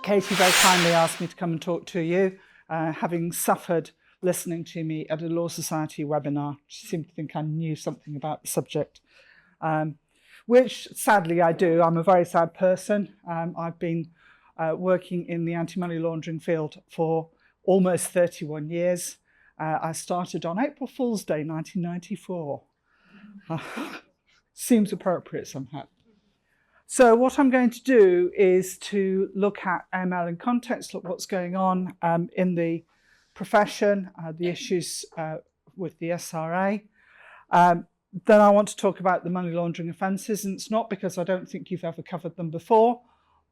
Katie very kindly asked me to come and talk to you, having suffered listening to me at a Law Society webinar. She seemed to think I knew something about the subject, which sadly I do. I'm a very sad person. I've been working in the anti-money laundering field for almost 31 years. I started on April Fool's Day 1994. Seems appropriate somehow. So what I'm going to do is to look at AML in context, look what's going on in the profession, the issues with the SRA. Then I want to talk about the money laundering offences, and it's not because I don't think you've ever covered them before,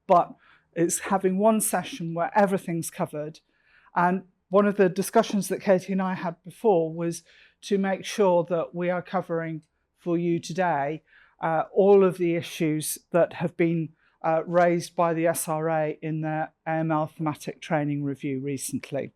but it's having one session where everything's covered. And one of the discussions that Katie and I had before was to make sure that we are covering for you today all of the issues that have been raised by the SRA in their AML thematic training review recently.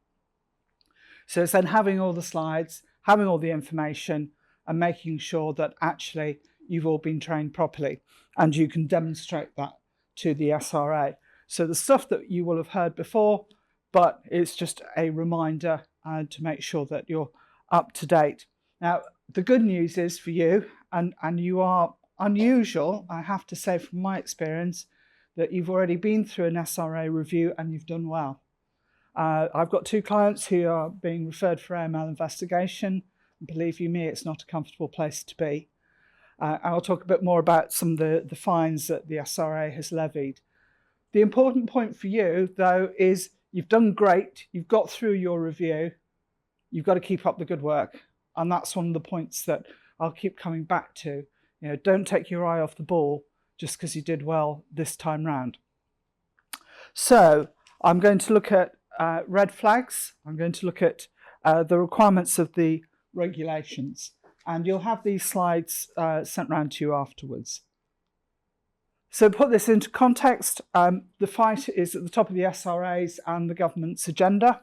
So it's then having all the slides, having all the information, and making sure that actually you've all been trained properly and you can demonstrate that to the SRA. So the stuff that you will have heard before, but it's just a reminder to make sure that you're up to date. Now, the good news is for you, and you are unusual, I have to say from my experience, that you've already been through an SRA review and you've done well. I've got 2 clients who are being referred for AML investigation. And believe you me, it's not a comfortable place to be. I'll talk a bit more about some of the fines that the SRA has levied. The important point for you, though, is you've done great, you've got through your review, you've got to keep up the good work. And that's one of the points that I'll keep coming back to. You know, don't take your eye off the ball just because you did well this time round. So I'm going to look at red flags. I'm going to look at the requirements of the regulations. And you'll have these slides sent round to you afterwards. So put this into context, the fight is at the top of the SRA's and the government's agenda.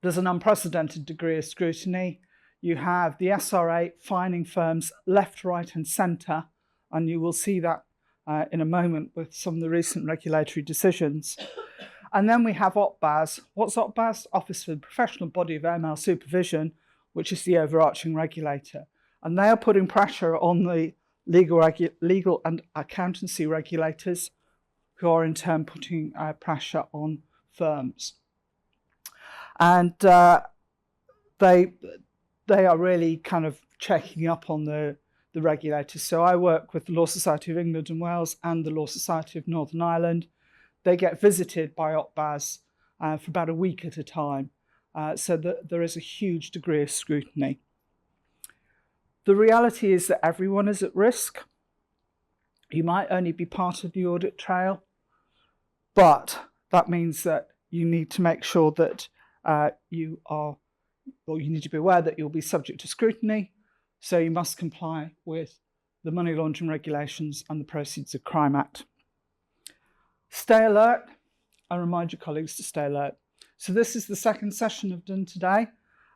There's an unprecedented degree of scrutiny. You have the SRA fining firms left, right and centre, and you will see that in a moment with some of the recent regulatory decisions. And then we have OPBAS. What's OPBAS? Office for the Professional Body of AML Supervision, which is the overarching regulator. And they are putting pressure on the legal and accountancy regulators, who are in turn putting pressure on firms. And they are really kind of checking up on the regulators. So I work with the Law Society of England and Wales and the Law Society of Northern Ireland. They get visited by OPBAS for about a week at a time. So that there is a huge degree of scrutiny. The reality is that everyone is at risk. You might only be part of the audit trail, but that means that you need to make sure that you need to be aware that you'll be subject to scrutiny, so you must comply with the money laundering regulations and the Proceeds of Crime Act. Stay alert. I remind your colleagues to stay alert. So this is the second session I've done today.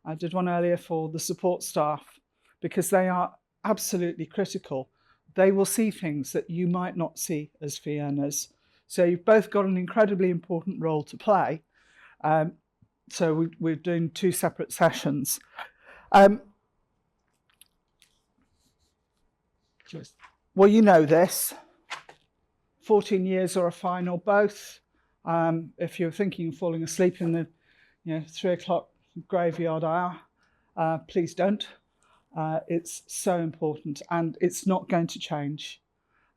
I did one earlier for the support staff because they are absolutely critical. They will see things that you might not see as fee earners. So you've both got an incredibly important role to play. So we're doing 2 separate sessions. Well, you know this. 14 years or a fine or both. If you're thinking of falling asleep in the 3 o'clock graveyard hour, please don't. It's so important and it's not going to change.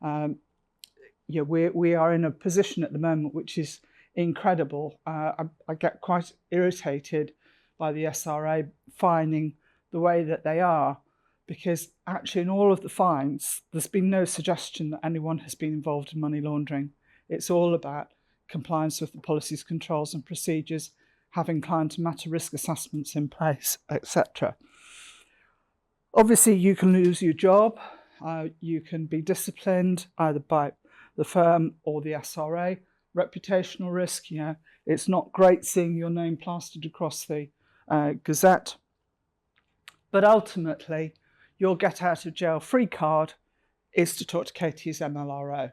We are in a position at the moment which is incredible. I get quite irritated by the SRA fining the way that they are, because actually in all of the fines, there's been no suggestion that anyone has been involved in money laundering. It's all about compliance with the policies, controls and procedures, having client and matter risk assessments in place, etc. Obviously, you can lose your job. You can be disciplined either by the firm or the SRA. Reputational risk, it's not great seeing your name plastered across the Gazette. But ultimately, your get out of jail free card is to talk to Katie's MLRO.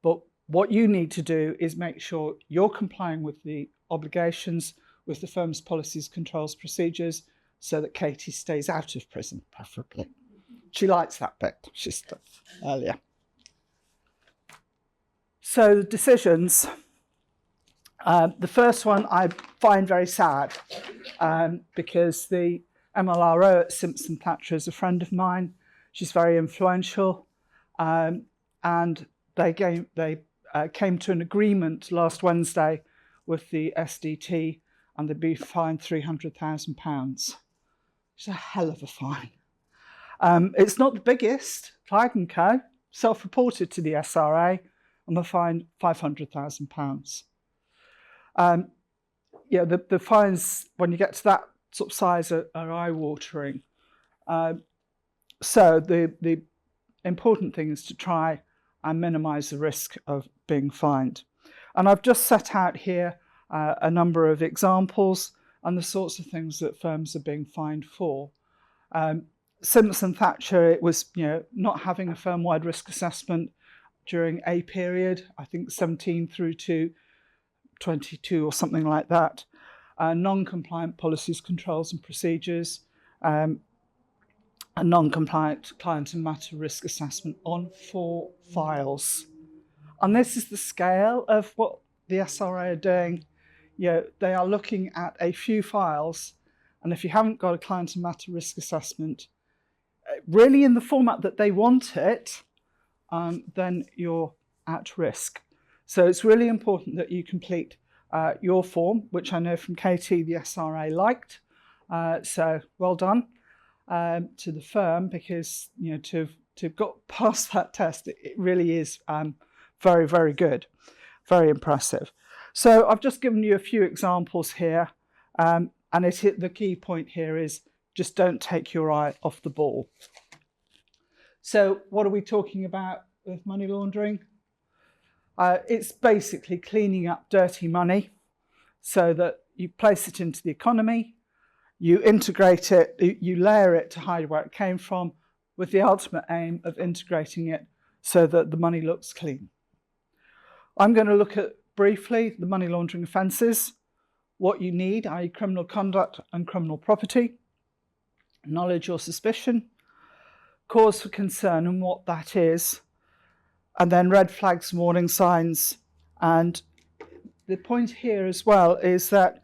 But what you need to do is make sure you're complying with the obligations, with the firm's policies, controls, procedures, so that Katie stays out of prison, preferably. She likes that bit, she said earlier. So the decisions, the first one I find very sad because the MLRO at Simpson Thacher is a friend of mine. She's very influential, and they came to an agreement last Wednesday with the SDT, and they'd be fined £300,000. It's a hell of a fine. It's not the biggest. Clyde & Co. self-reported to the SRA and were fined £500,000. The fines, when you get to that sort of size, are eye-watering. So the important thing is to try and minimise the risk of being fined. And I've just set out here a number of examples and the sorts of things that firms are being fined for. Simpson Thacher, it was not having a firm-wide risk assessment during a period, I think 17 through to 22 or something like that. Non-compliant policies, controls and procedures, a non-compliant client and matter risk assessment on 4 files. And this is the scale of what the SRA are doing. They are looking at a few files, and if you haven't got a client and matter risk assessment, really in the format that they want it, then you're at risk. So it's really important that you complete your form, which I know from Katie the SRA liked. So well done to the firm, because to have got past that test, it really is very, very good, very impressive. So I've just given you a few examples here, and the key point here is just don't take your eye off the ball. So what are we talking about with money laundering? It's basically cleaning up dirty money so that you place it into the economy, you integrate it, you layer it to hide where it came from, with the ultimate aim of integrating it so that the money looks clean. I'm going to look at briefly the money laundering offences, what you need, i.e. criminal conduct and criminal property, knowledge or suspicion, cause for concern and what that is, and then red flags and warning signs. And the point here as well is that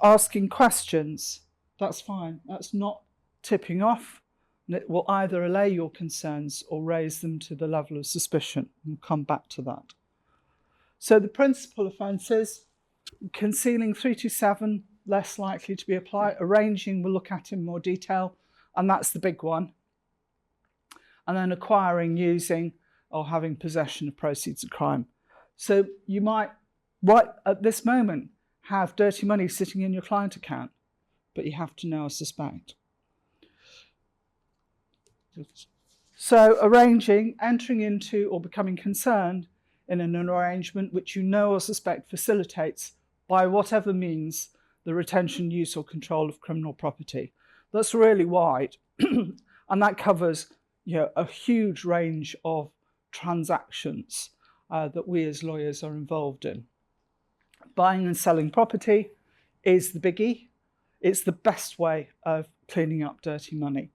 asking questions, that's fine. That's not tipping off. And it will either allay your concerns or raise them to the level of suspicion. We'll come back to that. So the principal offences, concealing 327, less likely to be applied. Arranging, we'll look at in more detail, and that's the big one. And then acquiring, using, or having possession of proceeds of crime. So you might, right at this moment, have dirty money sitting in your client account, but you have to know or suspect. So arranging, entering into or becoming concerned in an arrangement which you know or suspect facilitates, by whatever means, the retention, use or control of criminal property. That's really wide, and that covers a huge range of transactions that we as lawyers are involved in. Buying and selling property is the biggie. It's the best way of cleaning up dirty money.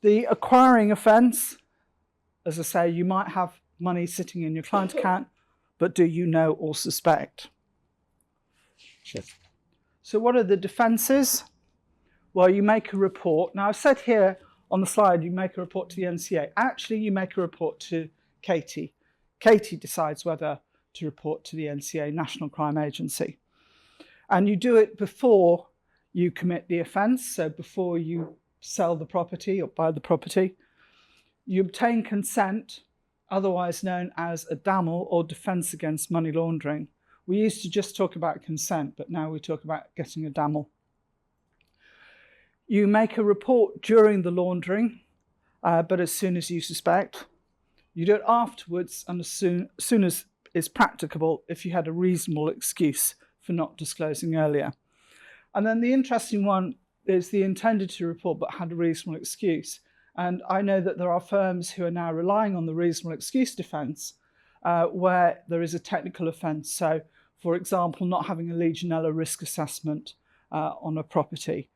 The acquiring offence, as I say, you might have money sitting in your client account, but do you know or suspect? So what are the defences? Well, you make a report. Now, I've said here on the slide, you make a report to the NCA. Actually, you make a report to Katie. Katie decides whether to report to the NCA, National Crime Agency. And you do it before you commit the offence, so before you sell the property or buy the property. You obtain consent, otherwise known as a DAML, or Defence Against Money Laundering. We used to just talk about consent, but now we talk about getting a DAML. You make a report during the laundering, but as soon as you suspect. You do it afterwards and as soon as is practicable if you had a reasonable excuse for not disclosing earlier. And then the interesting one is the intended to report but had a reasonable excuse. And I know that there are firms who are now relying on the reasonable excuse defence where there is a technical offence. So, for example, not having a Legionella risk assessment on a property.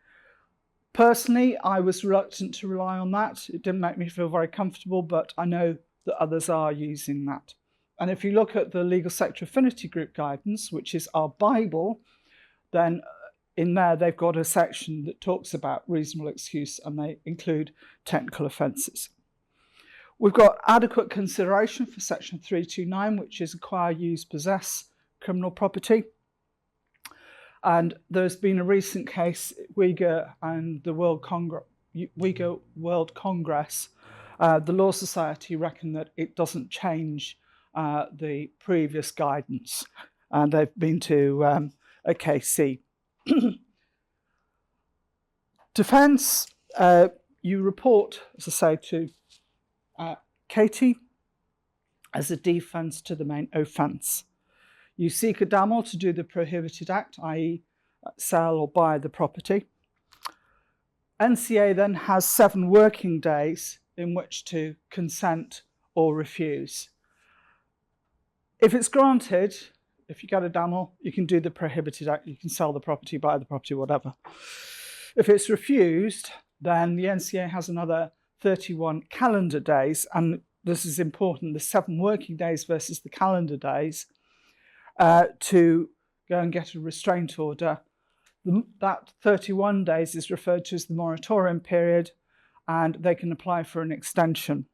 Personally, I was reluctant to rely on that. It didn't make me feel very comfortable, but I know that others are using that. And if you look at the Legal Sector Affinity Group guidance, which is our Bible, then in there they've got a section that talks about reasonable excuse, and they include technical offences. We've got adequate consideration for section 329, which is acquire, use, possess criminal property. And there's been a recent case, Uyghur and the Uyghur World Congress. The Law Society reckon that it doesn't change the previous guidance, and they've been to AKC. Defence, you report, as I say, to Katie as a defence to the main offence. You seek a damel to do the prohibited act, i.e. sell or buy the property. NCA then has 7 working days in which to consent or refuse. If it's granted, if you get a damel, you can do the prohibited act, you can sell the property, buy the property, whatever. If it's refused, then the NCA has another 31 calendar days, and this is important, the 7 working days versus the calendar days, to go and get a restraint order. That 31 days is referred to as the moratorium period, and they can apply for an extension.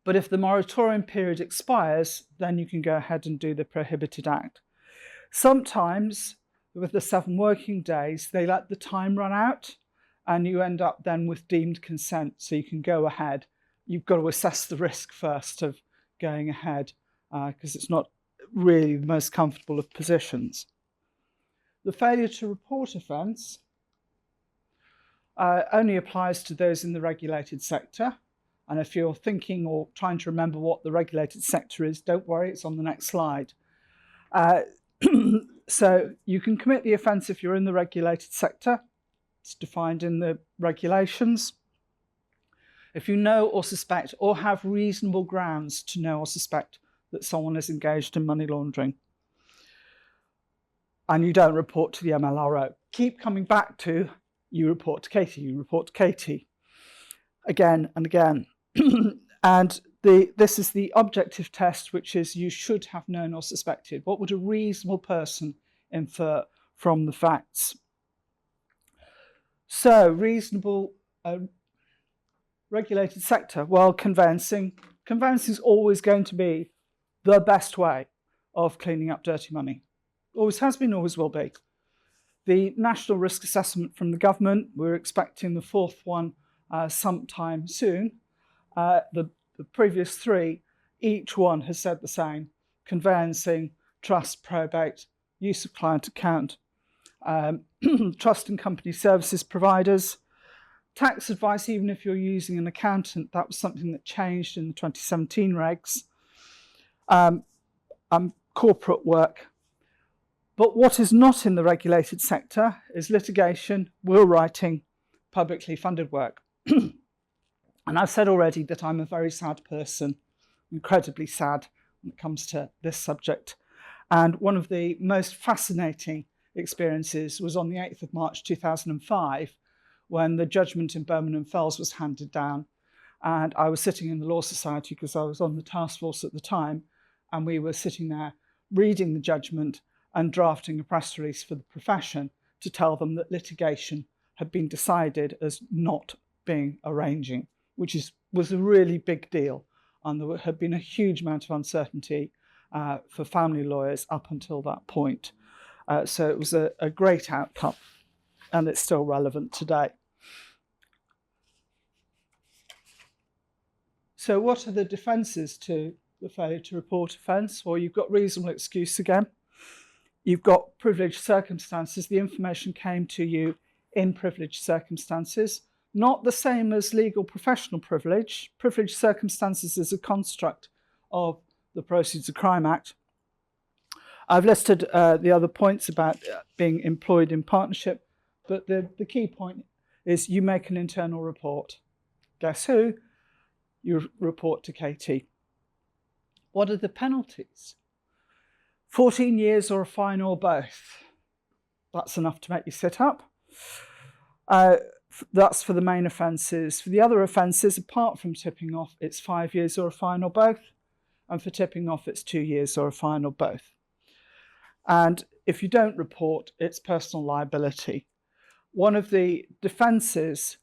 But if the moratorium period expires, then you can go ahead and do the prohibited act. Sometimes, with the 7 working days, they let the time run out, and you end up then with deemed consent, so you can go ahead. You've got to assess the risk first of going ahead, because it's not really the most comfortable of positions. The failure to report offence only applies to those in the regulated sector. And if you're thinking or trying to remember what the regulated sector is, don't worry, it's on the next slide. So you can commit the offence if you're in the regulated sector. It's defined in the regulations. If you know or suspect or have reasonable grounds to know or suspect that someone is engaged in money laundering, and you don't report to the MLRO. Keep coming back to you report to Katie, you report to Katie, again and again. And this is the objective test, which is you should have known or suspected. What would a reasonable person infer from the facts? So reasonable regulated sector, well, conveyancing. Conveyancing is always going to be the best way of cleaning up dirty money. Always has been, always will be. The national risk assessment from the government, we're expecting the 4th one sometime soon. The previous 3, each one has said the same. Conveyancing, trust, probate, use of client account, trust and company services providers, tax advice, even if you're using an accountant, that was something that changed in the 2017 regs. Corporate work. But what is not in the regulated sector is litigation, will writing, publicly funded work. And I've said already that I'm a very sad person, incredibly sad when it comes to this subject. And one of the most fascinating experiences was on the 8th of March 2005, when the judgment in Birmingham Fells was handed down. And I was sitting in the Law Society because I was on the task force at the time, and we were sitting there reading the judgment and drafting a press release for the profession to tell them that litigation had been decided as not being arranging, which was a really big deal. And there had been a huge amount of uncertainty for family lawyers up until that point. So it was a great outcome, and it's still relevant today. So what are the defences to the failure to report offence? Well, you've got reasonable excuse again. You've got privileged circumstances. The information came to you in privileged circumstances. Not the same as legal professional privilege. Privileged circumstances is a construct of the Proceeds of Crime Act. I've listed the other points about being employed in partnership. But the key point is you make an internal report. Guess who? You report to KT. What are the penalties? 14 years or a fine or both. That's enough to make you sit up. That's for the main offences. For the other offences, apart from tipping off, it's 5 years or a fine or both. And for tipping off, it's 2 years or a fine or both. And if you don't report, it's personal liability. One of the defences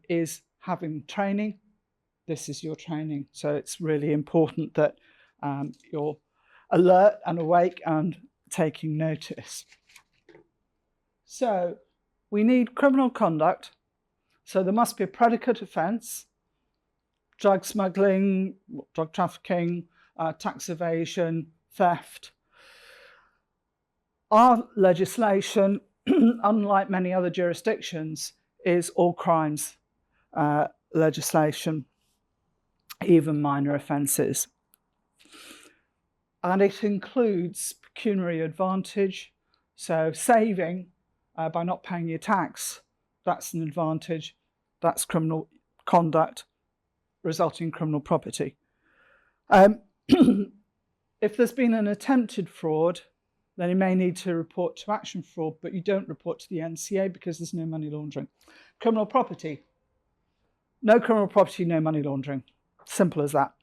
is having training. This is your training. So it's really important that you're alert and awake and taking notice. So we need criminal conduct. So there must be a predicate offence, drug smuggling, drug trafficking, tax evasion, theft. Our legislation, unlike many other jurisdictions, is all crimes legislation, even minor offences. And it includes pecuniary advantage, so saving by not paying your tax, that's an advantage, that's criminal conduct resulting in criminal property. If there's been an attempted fraud, then you may need to report to action fraud, but you don't report to the NCA because there's no money laundering. Criminal property. No criminal property, no money laundering. Simple as that.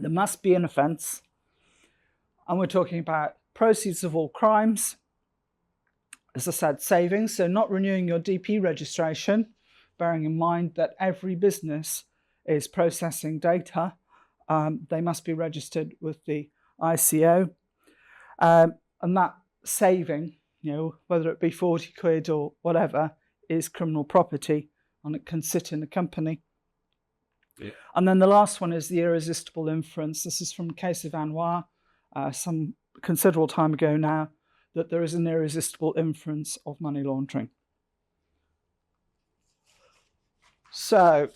There must be an offence. And we're talking about proceeds of all crimes. As I said, savings, so not renewing your DP registration, bearing in mind that every business is processing data. They must be registered with the ICO. And that saving, whether it be 40 quid or whatever, is criminal property, and it can sit in the company. Yeah. And then the last one is the irresistible inference. This is from the case of Anwar, some considerable time ago now, that there is an irresistible inference of money laundering. So,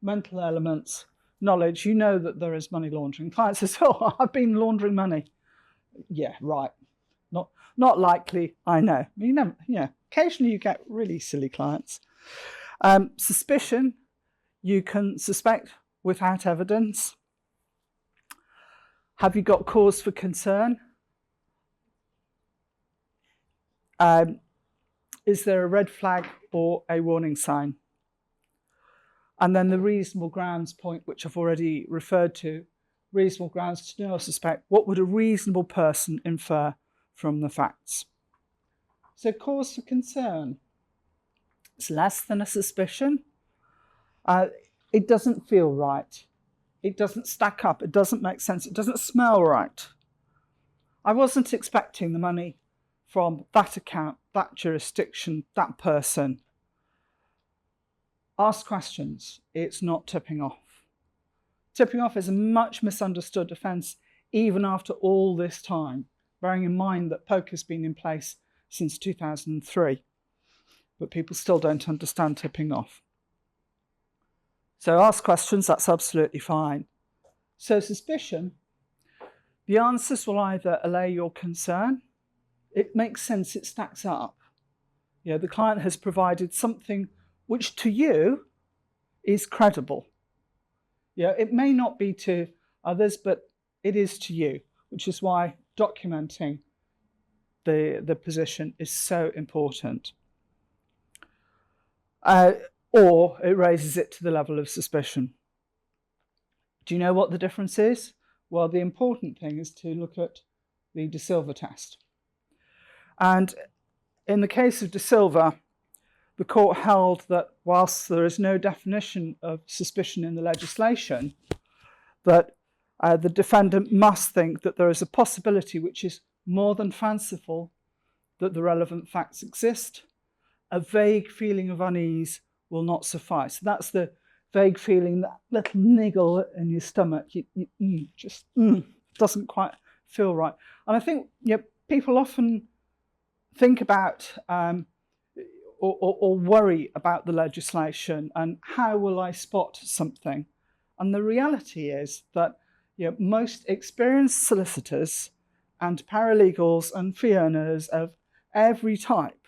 mental elements, knowledge, you know that there is money laundering. Client says, oh, I've been laundering money. Yeah, right. Not likely, I know. Occasionally you get really silly clients. Suspicion, you can suspect without evidence. Have you got cause for concern? Is there a red flag or a warning sign? And then the reasonable grounds point, which I've already referred to, reasonable grounds to know or suspect. What would a reasonable person infer from the facts? So cause for concern. It's less than a suspicion. It doesn't feel right. It doesn't stack up. It doesn't make sense. It doesn't smell right. I wasn't expecting the money from that account, that jurisdiction, that person. Ask questions. It's not tipping off. Tipping off is a much misunderstood offence even after all this time, bearing in mind that poker's been in place since 2003, but people still don't understand tipping off. So ask questions, that's absolutely fine. So suspicion, the answers will either allay your concern, it makes sense, it stacks up. The client has provided something which to you is credible. It may not be to others, but it is to you, which is why documenting the position is so important. Or it raises it to the level of suspicion. Do you know what the difference is? Well, the important thing is to look at the De Silva test. And in the case of De Silva, the court held that whilst there is no definition of suspicion in the legislation, that the defendant must think that there is a possibility which is more than fanciful that the relevant facts exist. A vague feeling of unease will not suffice. That's the vague feeling, that little niggle in your stomach. Just doesn't quite feel right. And I think people often think about or worry about the legislation and how will I spot something. And the reality is that most experienced solicitors and paralegals and fee earners of every type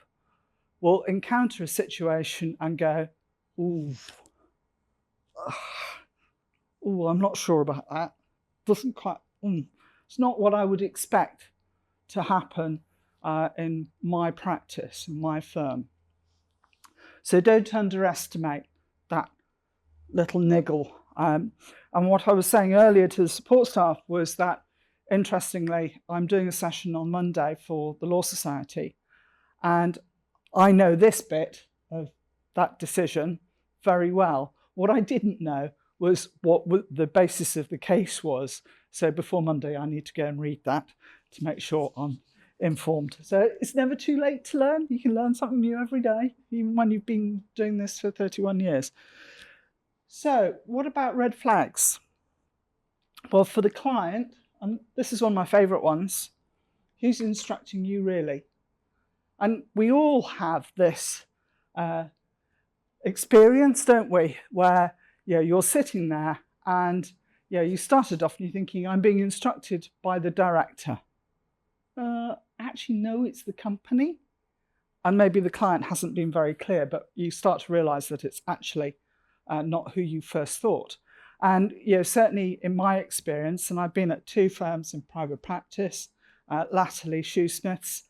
will encounter a situation and go, ooh, I'm not sure about that. Doesn't quite, it's not what I would expect to happen in my practice, in my firm. So don't underestimate that little niggle. And what I was saying earlier to the support staff was that, interestingly, I'm doing a session on Monday for the Law Society, and I know this bit of that decision very well. What I didn't know was what the basis of the case was. So before Monday, I need to go and read that to make sure I'm informed. So it's never too late to learn. You can learn something new every day, even when you've been doing this for 31 years. So what about red flags? Well, for the client, and this is one of my favourite ones, who's instructing you really? And we all have this experience, don't we, where you're sitting there and you started off and you're thinking, I'm being instructed by the director. Actually, no, it's the company. And maybe the client hasn't been very clear, but you start to realise that it's actually not who you first thought. And certainly in my experience, and I've been at 2 firms in private practice, latterly shoesmiths,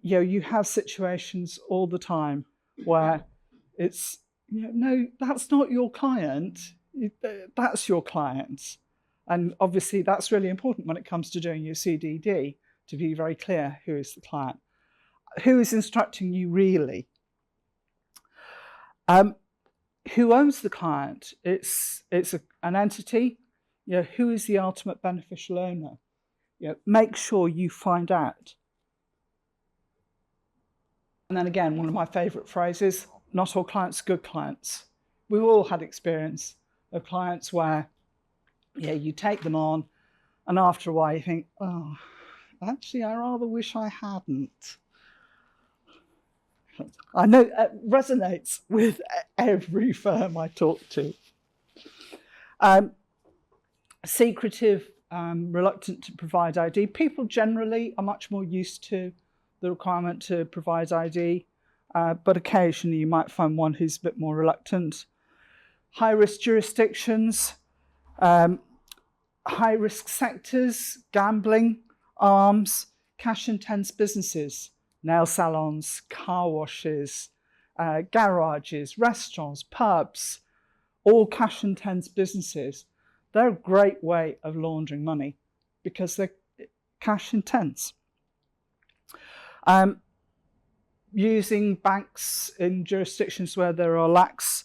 you have situations all the time where it's, no, that's not your client, that's your client. And obviously that's really important when it comes to doing your CDD, to be very clear who is the client. Who is instructing you really? Who owns the client? It's an entity. Who is the ultimate beneficial owner? Make sure you find out. And then again, one of my favourite phrases, not all clients are good clients. We've all had experience of clients where you take them on and after a while you think, oh, actually, I rather wish I hadn't. I know it resonates with every firm I talk to. Secretive, reluctant to provide ID. People generally are much more used to the requirement to provide ID, but occasionally you might find one who's a bit more reluctant. High-risk jurisdictions, high-risk sectors, gambling, arms, cash-intense businesses, nail salons, car washes, garages, restaurants, pubs, all cash-intense businesses. They're a great way of laundering money because they're cash-intense. Using banks in jurisdictions where there are lax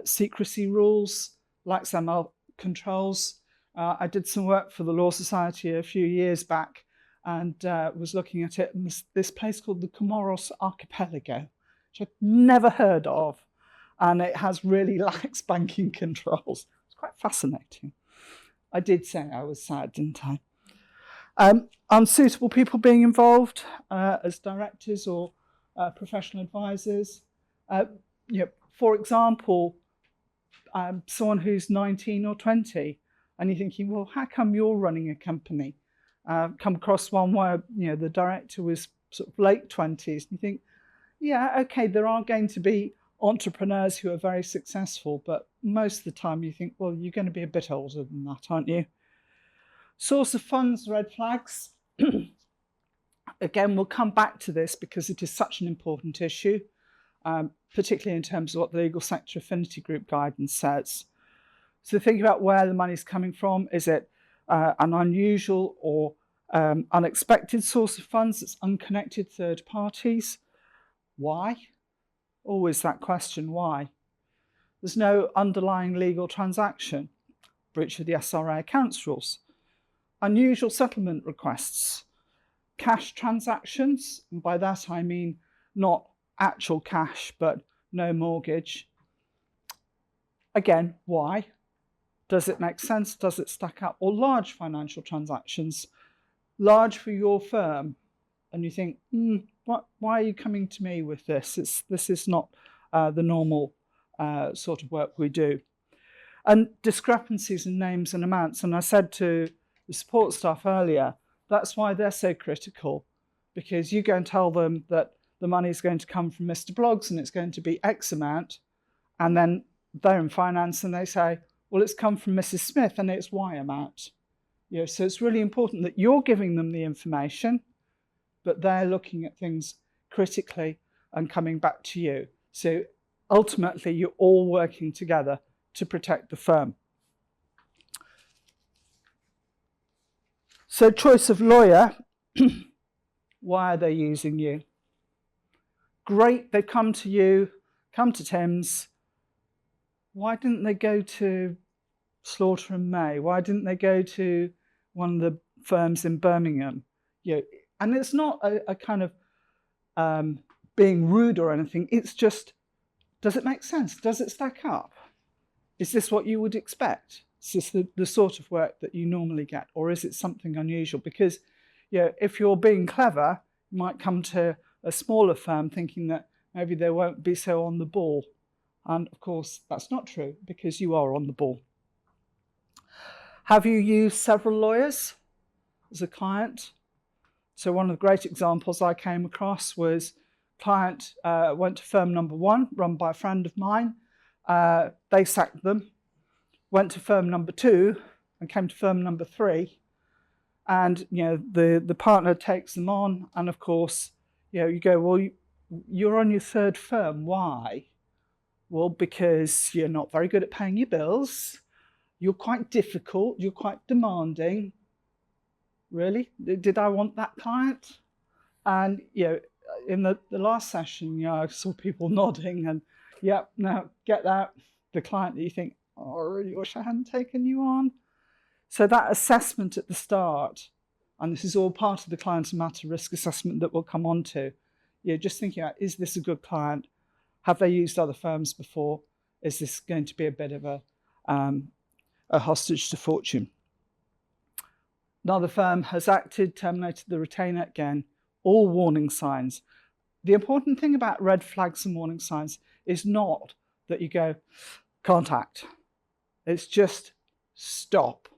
secrecy rules, lax ML controls. I did some work for the Law Society a few years back and was looking at it, and this place called the Comoros Archipelago, which I'd never heard of, and it has really lax banking controls. It's quite fascinating. I did say I was sad, didn't I? Unsuitable people being involved as directors or professional advisors. For example, someone who's 19 or 20, and you're thinking, well, how come you're running a company? Come across one where the director was sort of late 20s. And you think, yeah, okay, there are going to be entrepreneurs who are very successful, but most of the time you think, well, you're going to be a bit older than that, aren't you? Source of funds, red flags. Again, we'll come back to this because it is such an important issue, particularly in terms of what the Legal Sector Affinity Group guidance says. So think about where the money's coming from. Is it an unusual or unexpected source of funds that's unconnected third parties? Why? Always that question, why? There's no underlying legal transaction, breach of the SRA accounts rules. Unusual settlement requests, cash transactions, and by that I mean not actual cash, but no mortgage. Again, why? Does it make sense? Does it stack up? Or large financial transactions, large for your firm, and you think, why are you coming to me with this? This is not the normal sort of work we do. And discrepancies in names and amounts. And I said to the support staff earlier, that's why they're so critical. because you go and tell them that the money is going to come from Mr. Bloggs and it's going to be X amount, and then they're in finance and they say, well, it's come from Mrs. Smith and it's Y amount. So it's really important that you're giving them the information, but they're looking at things critically and coming back to you. So ultimately, you're all working together to protect the firm. So choice of lawyer, why are they using you? Great, they've come to you, come to Tim's. Why didn't they go to Slaughter and May? Why didn't they go to one of the firms in Birmingham? And it's not a kind of being rude or anything. It's just, does it make sense? Does it stack up? Is this what you would expect? Is this the sort of work that you normally get? Or is it something unusual? Because if you're being clever, you might come to a smaller firm thinking that maybe they won't be so on the ball. And of course, that's not true, because you are on the ball. Have you used several lawyers as a client? So one of the great examples I came across was client went to firm number 1, run by a friend of mine. They sacked them, went to firm number 2 and came to firm number 3. And the partner takes them on, and of course, you go, well, you're on your 3rd firm. Why? Well, because you're not very good at paying your bills. You're quite difficult. You're quite demanding. Really? Did I want that client? And in the last session, I saw people nodding and, yep, now get that. The client that you think, oh, I really wish I hadn't taken you on. So that assessment at the start, and this is all part of the client and matter risk assessment that we'll come on to, just thinking about, is this a good client? Have they used other firms before? Is this going to be a bit of a hostage to fortune? Another firm has acted, terminated the retainer again, all warning signs. The important thing about red flags and warning signs is not that you go, can't act. It's just stop,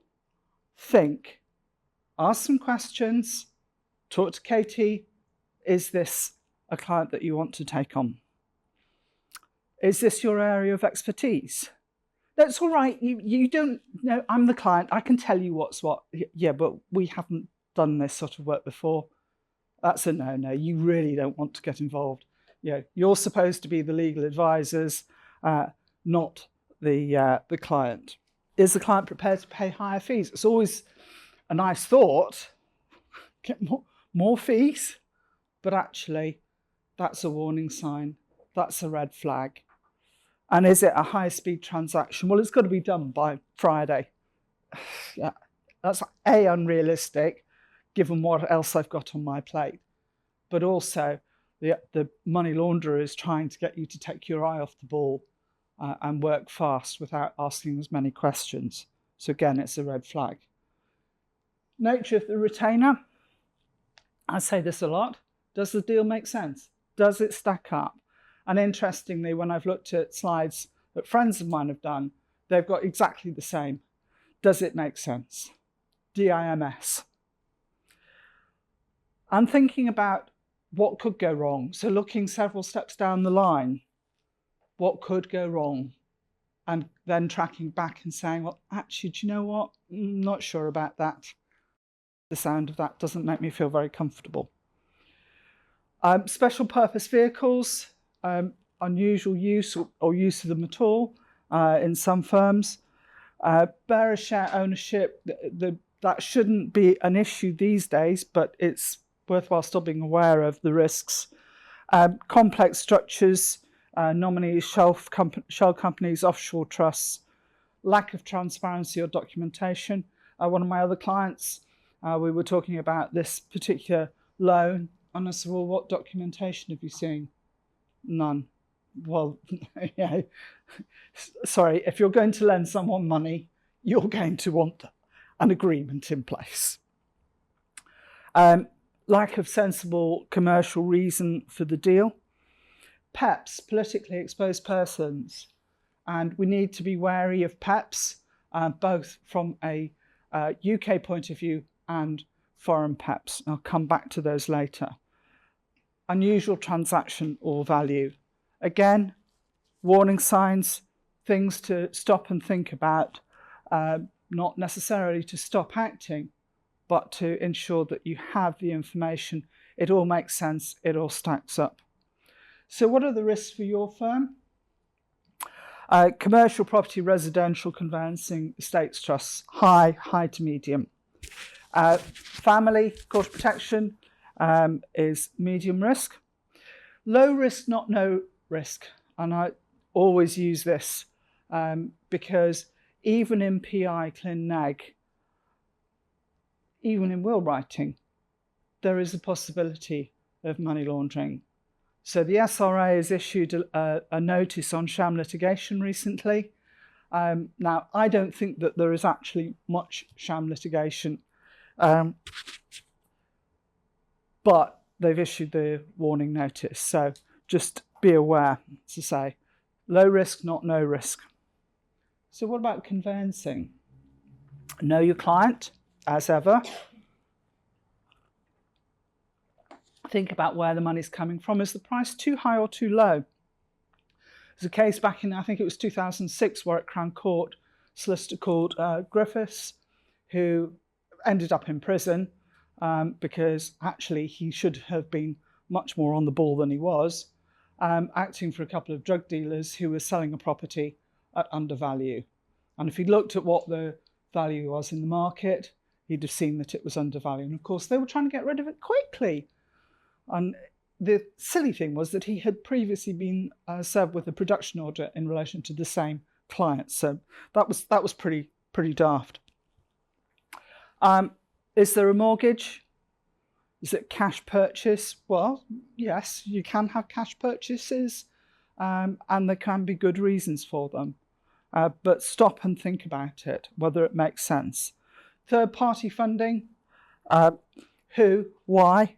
think, ask some questions, talk to Katie. Is this a client that you want to take on? Is this your area of expertise? That's all right. You don't know. I'm the client. I can tell you what's what. Yeah, but we haven't done this sort of work before. That's a no-no. You really don't want to get involved. You're supposed to be the legal advisors, not the client. Is the client prepared to pay higher fees? It's always a nice thought. Get more fees, but actually, that's a warning sign. That's a red flag. And is it a high-speed transaction? Well, it's got to be done by Friday. Yeah, that's unrealistic, given what else I've got on my plate. But also, the money launderer is trying to get you to take your eye off the ball and work fast without asking as many questions. So again, it's a red flag. Nature of the retainer. I say this a lot. Does the deal make sense? Does it stack up? And interestingly, when I've looked at slides that friends of mine have done, they've got exactly the same. Does it make sense? DIMS. I'm thinking about what could go wrong. So looking several steps down the line, what could go wrong? And then tracking back and saying, well, actually, do you know what? I'm not sure about that. The sound of that doesn't make me feel very comfortable. Special purpose vehicles. Unusual use or use of them at all in some firms. Bearer share ownership, that shouldn't be an issue these days, but it's worthwhile still being aware of the risks. Complex structures, nominees, shell companies, offshore trusts, lack of transparency or documentation. One of my other clients, we were talking about this particular loan, and I said, well, what documentation have you seen? None. Well, sorry, if you're going to lend someone money, you're going to want an agreement in place. Lack of sensible commercial reason for the deal. PEPs, politically exposed persons. And we need to be wary of PEPs, both from a UK point of view and foreign PEPs. I'll come back to those later. unusual transaction or value. Again, warning signs, things to stop and think about, not necessarily to stop acting, but to ensure that you have the information. It all makes sense, it all stacks up. So what are the risks for your firm? Commercial property, residential, conveyancing, estates trusts, high to medium. Family, court protection is medium risk. Low risk, not no risk. And I always use this because even in PI, clin neg, even in will writing, there is a possibility of money laundering. So the SRA has issued a notice on sham litigation recently. Now, I don't think that there is actually much sham litigation, but they've issued the warning notice. So just be aware, to say, low risk, not no risk. So what about conveyancing? Know your client, as ever. Think about where the money's coming from. Is the price too high or too low? There's a case back in, I think it was 2006, where at Crown Court, a solicitor called Griffiths, who ended up in prison because actually he should have been much more on the ball than he was, acting for a couple of drug dealers who were selling a property at undervalue. And if he looked at what the value was in the market, he'd have seen that it was undervalued. And of course, they were trying to get rid of it quickly. And the silly thing was that he had previously been served with a production order in relation to the same client. So that was pretty daft. Is there a mortgage? Is it cash purchase? Well, yes, you can have cash purchases, and there can be good reasons for them. But stop and think about it, whether it makes sense. Third-party funding, who, why?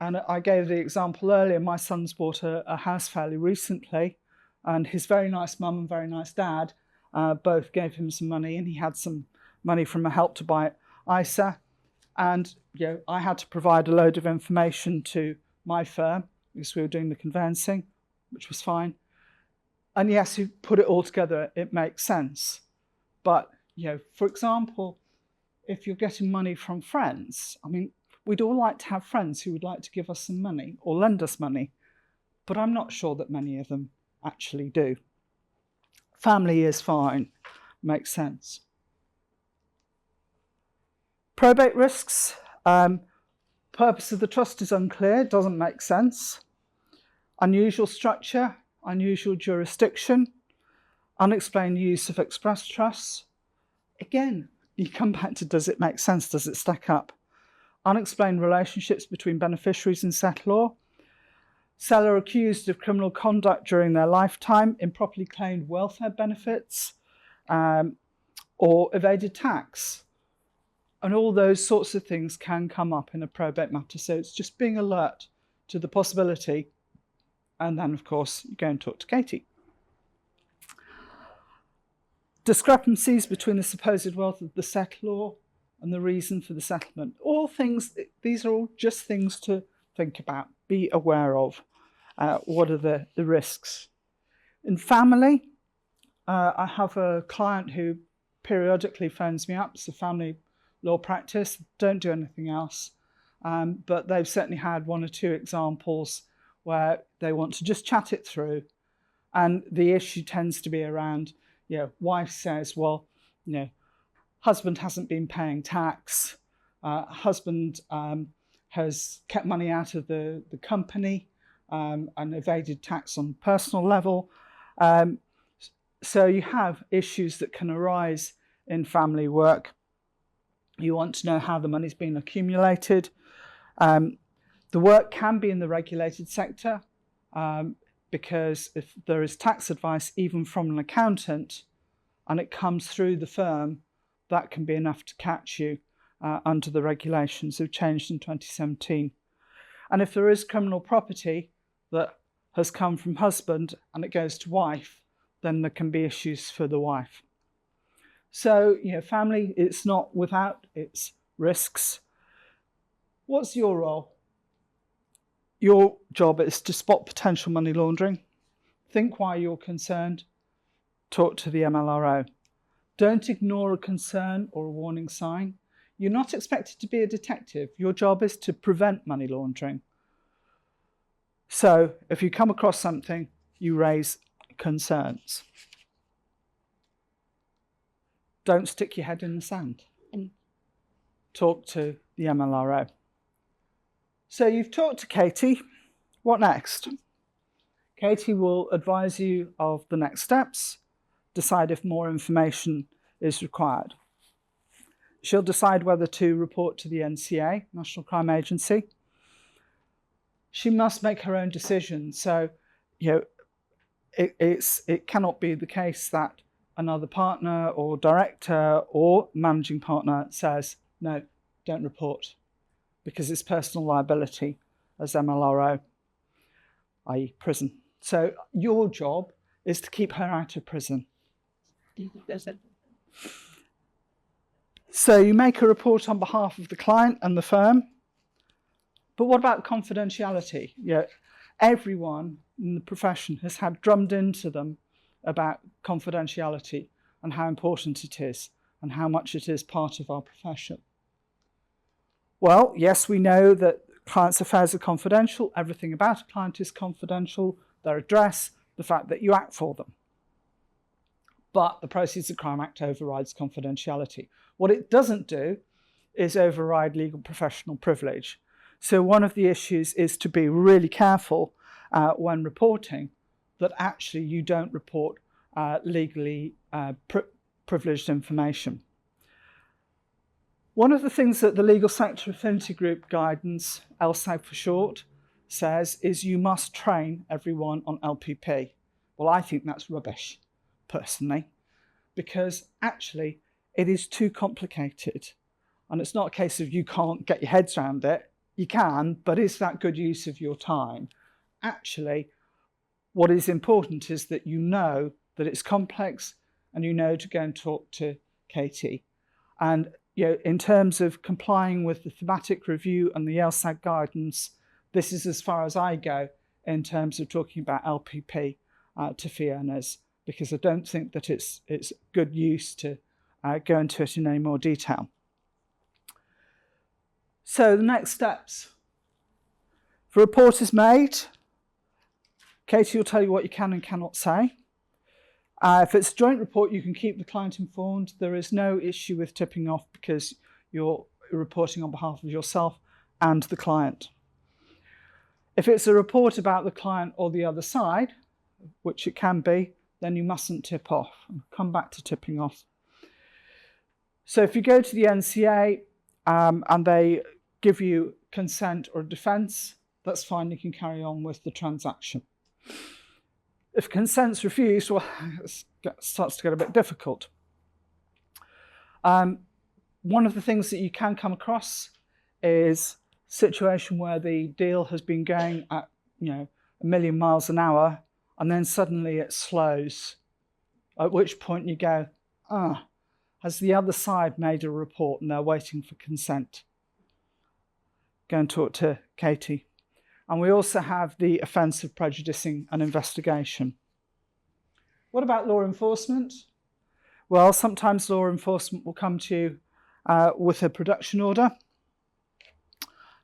And I gave the example earlier, my son's bought a house fairly recently, and his very nice mum and very nice dad both gave him some money, and he had some money from a Help to Buy ISA. And I had to provide a load of information to my firm because we were doing the conveyancing, which was fine. And yes, you put it all together, it makes sense. But, for example, if you're getting money from friends, I mean, we'd all like to have friends who would like to give us some money or lend us money, but I'm not sure that many of them actually do. Family is fine, makes sense. Probate risks, purpose of the trust is unclear, doesn't make sense. Unusual structure, unusual jurisdiction, unexplained use of express trusts. Again, you come back to, does it make sense? Does it stack up? Unexplained relationships between beneficiaries and settlor. Seller accused of criminal conduct during their lifetime, improperly claimed welfare benefits, or evaded tax. And all those sorts of things can come up in a probate matter. So it's just being alert to the possibility. And then, of course, you go and talk to Katie. Discrepancies between the supposed wealth of the settlor and the reason for the settlement. All things, these are all just things to think about, be aware of. What are the risks? In family, I have a client who periodically phones me up. It's a family law practice, don't do anything else. But they've certainly had one or two examples where they want to just chat it through. And the issue tends to be around, wife says, well, husband hasn't been paying tax. Husband has kept money out of the company and evaded tax on a personal level. So you have issues that can arise in family work. You want to know how the money's been accumulated. The work can be in the regulated sector because if there is tax advice, even from an accountant, and it comes through the firm, that can be enough to catch you under the regulations that changed in 2017. And if there is criminal property that has come from husband and it goes to wife, then there can be issues for the wife. So, family, it's not without its risks. What's your role? your job is to spot potential money laundering. Think why you're concerned. Talk to the MLRO. Don't ignore a concern or a warning sign. You're not expected to be a detective. Your job is to prevent money laundering. So if you come across something, you raise concerns. Don't stick your head in the sand. Talk to the MLRO. So you've talked to Katie. What next? Katie will advise you of the next steps, decide if more information is required. She'll decide whether to report to the NCA, National Crime Agency. She must make her own decision. So, it cannot be the case that another partner or director or managing partner says, no, don't report, because it's personal liability as MLRO, i.e. prison. So your job is to keep her out of prison. So you make a report on behalf of the client and the firm. But what about confidentiality? Everyone in the profession has had drummed into them about confidentiality and how important it is and how much it is part of our profession. Well, yes, we know that clients' affairs are confidential. Everything about a client is confidential. Their address, the fact that you act for them. But the Proceeds of Crime Act overrides confidentiality. What it doesn't do is override legal professional privilege. So one of the issues is to be really careful when reporting that actually you don't report legally privileged information. One of the things that the Legal Sector Affinity Group guidance, LSAG for short, says is you must train everyone on LPP. Well, I think that's rubbish, personally, because actually it is too complicated. And it's not a case of you can't get your heads around it. You can, but is that good use of your time? Actually, what is important is that you know that it's complex and you know to go and talk to Katie. And in terms of complying with the thematic review and the LSAG guidance, this is as far as I go in terms of talking about LPP to fee earners, because I don't think that it's good use to go into it in any more detail. So the next steps. If a report is made, Katie will tell you what you can and cannot say. If it's a joint report, you can keep the client informed. There is no issue with tipping off because you're reporting on behalf of yourself and the client. If it's a report about the client or the other side, which it can be, then you mustn't tip off. I'll come back to tipping off. So if you go to the NCA and they give you consent or defence, that's fine, you can carry on with the transaction. If consent's refused, well, it starts to get a bit difficult. One of the things that you can come across is a situation where the deal has been going at 1 million miles an hour and then suddenly it slows, at which point you go, has the other side made a report and they're waiting for consent? Go and talk to Katie. And we also have the offence of prejudicing an investigation. What about law enforcement? Well, sometimes law enforcement will come to you with a production order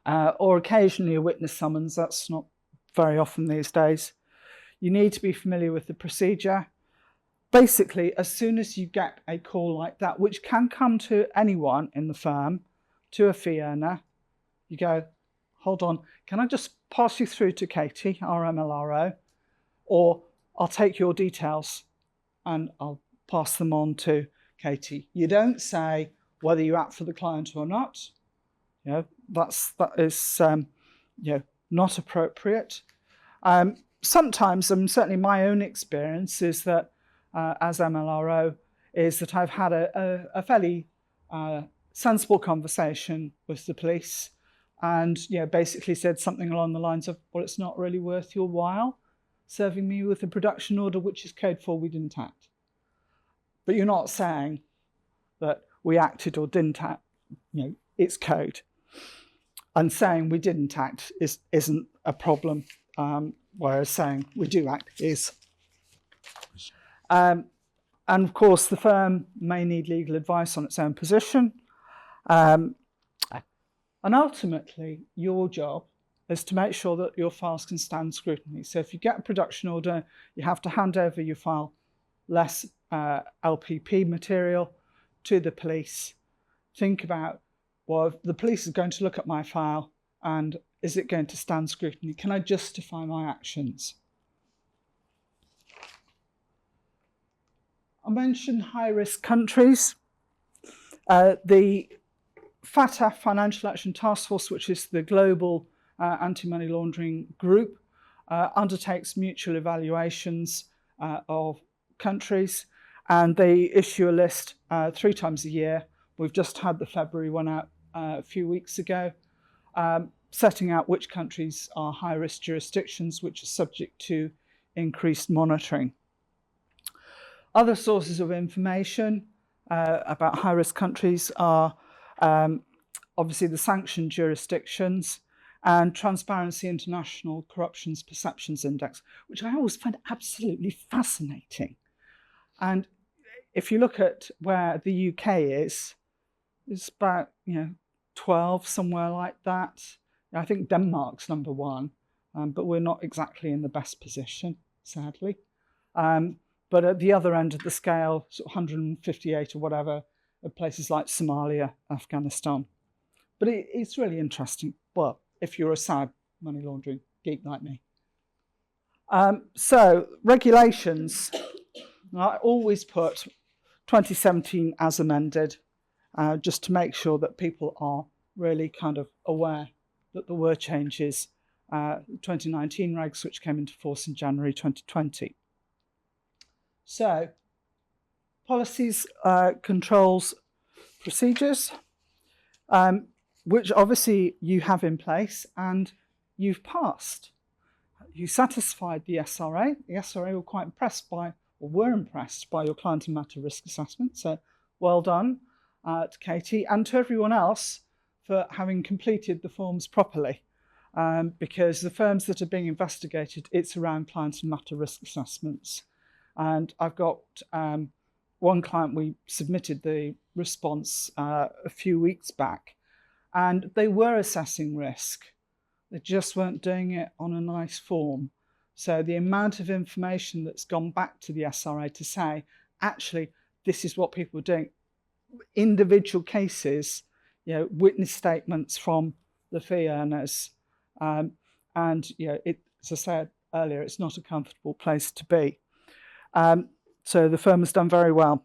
or occasionally a witness summons. That's not very often these days. You need to be familiar with the procedure. Basically, as soon as you get a call like that, which can come to anyone in the firm, to a fee earner, you go, hold on, can I just pass you through to Katie, our MLRO, or I'll take your details and I'll pass them on to Katie. You don't say whether you act for the client or not. That is not appropriate. Sometimes, and certainly my own experience is that as MLRO, is that I've had a fairly sensible conversation with the police and basically said something along the lines of, well, it's not really worth your while serving me with a production order, which is code for we didn't act. But you're not saying that we acted or didn't act, it's code. And saying we didn't act isn't a problem, whereas saying we do act is. And of course, the firm may need legal advice on its own position. And ultimately, your job is to make sure that your files can stand scrutiny. So if you get a production order, you have to hand over your file less LPP material to the police. Think about, well, the police is going to look at my file and is it going to stand scrutiny? Can I justify my actions? I mentioned high-risk countries. The FATF, Financial Action Task Force, which is the global anti-money laundering group, undertakes mutual evaluations of countries, and they issue a list 3 times a year. We've just had the February one out a few weeks ago, setting out which countries are high-risk jurisdictions which are subject to increased monitoring. Other sources of information about high-risk countries are obviously the sanctioned jurisdictions and Transparency International Corruption's Perceptions Index, which I always find absolutely fascinating. And if you look at where the UK is, it's about 12, somewhere like that. I think Denmark's number 1, but we're not exactly in the best position, sadly. But at the other end of the scale, sort of 158 or whatever, are places like Somalia, Afghanistan. But it's really interesting, well, if you're a sad money laundering geek like me. So regulations, I always put 2017 as amended, just to make sure that people are really kind of aware that there were changes. 2019 regs, which came into force in January 2020. So, policies, controls, procedures, which obviously you have in place and you've passed. You satisfied the SRA. The SRA were quite impressed by, or were impressed by your client and matter risk assessment. So, well done to Katie and to everyone else for having completed the forms properly. Because the firms that are being investigated, it's around client and matter risk assessments. And I've got one client, we submitted the response a few weeks back, and they were assessing risk. They just weren't doing it on a nice form. So the amount of information that's gone back to the SRA to say, actually, this is what people are doing. Individual cases, witness statements from the fee earners. And, as I said earlier, it's not a comfortable place to be. So the firm has done very well.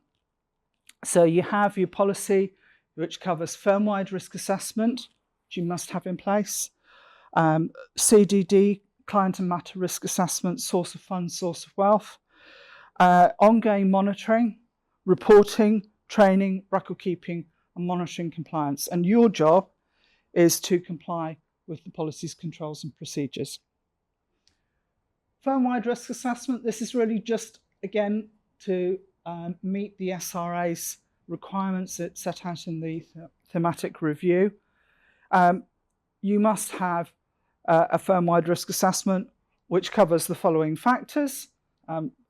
So you have your policy, which covers firm-wide risk assessment, which you must have in place. CDD, client and matter risk assessment, source of funds, source of wealth. Ongoing monitoring, reporting, training, record keeping, and monitoring compliance. And your job is to comply with the policies, controls, and procedures. Firm-wide risk assessment, this is really just, again, to meet the SRA's requirements that set out in the thematic review. You must have a firm-wide risk assessment which covers the following factors,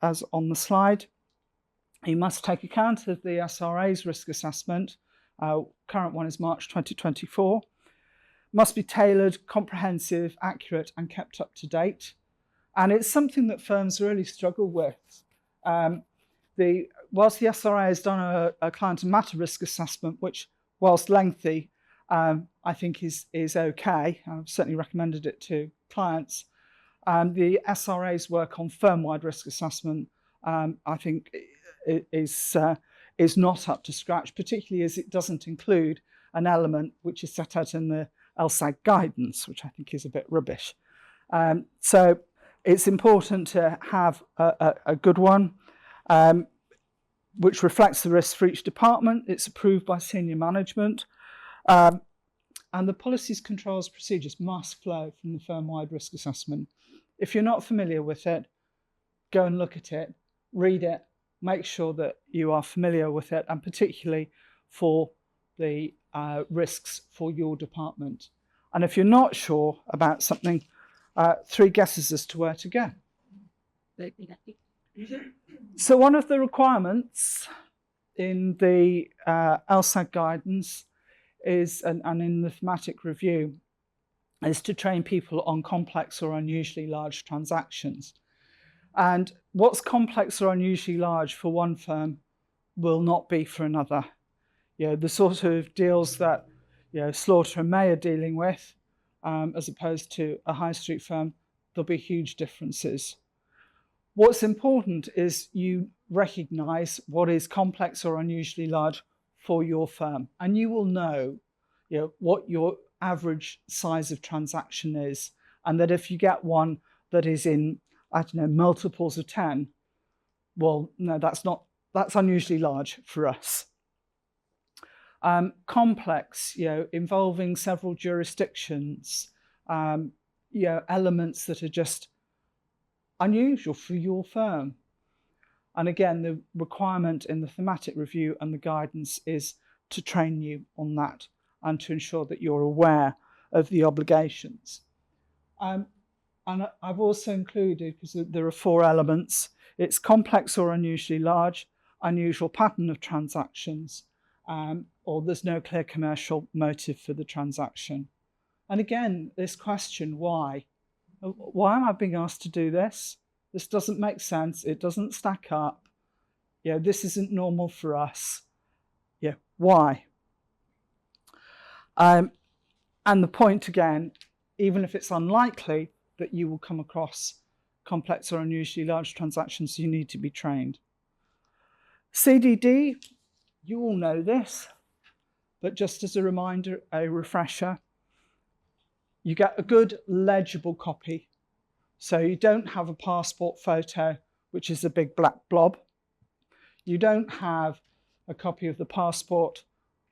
as on the slide. You must take account of the SRA's risk assessment. Current one is March 2024. Must be tailored, comprehensive, accurate, and kept up to date. And it's something that firms really struggle with. Whilst the SRA has done a client and matter risk assessment, which, whilst lengthy, I think is okay. I've certainly recommended it to clients. The SRA's work on firm-wide risk assessment, I think, is not up to scratch, particularly as it doesn't include an element which is set out in the LSAG guidance, which I think is a bit rubbish. So it's important to have a good one, which reflects the risks for each department. It's approved by senior management. And the policies, controls, procedures must flow from the firm-wide risk assessment. If you're not familiar with it, go and look at it, read it, make sure that you are familiar with it, and particularly for the risks for your department. And if you're not sure about something, three guesses as to where to go. So one of the requirements in the LSAG guidance is, and in the thematic review, is to train people on complex or unusually large transactions. And what's complex or unusually large for one firm will not be for another. The sort of deals that Slaughter and May are dealing with, as opposed to a high street firm, there'll be huge differences. What's important is you recognise what is complex or unusually large for your firm, and you will know, what your average size of transaction is, and that if you get one that is in, multiples of 10, well, no, that's unusually large for us. Complex, involving several jurisdictions, elements that are just unusual for your firm. And again, the requirement in the thematic review and the guidance is to train you on that and to ensure that you're aware of the obligations. And I've also included, because there are 4 elements, it's complex or unusually large, unusual pattern of transactions, or there's no clear commercial motive for the transaction. And again, this question, why? Why am I being asked to do this? This doesn't make sense. It doesn't stack up. This isn't normal for us. Why? And the point again, even if it's unlikely that you will come across complex or unusually large transactions, you need to be trained. CDD, you all know this, but just as a reminder, a refresher, you get a good legible copy. So you don't have a passport photo, which is a big black blob. You don't have a copy of the passport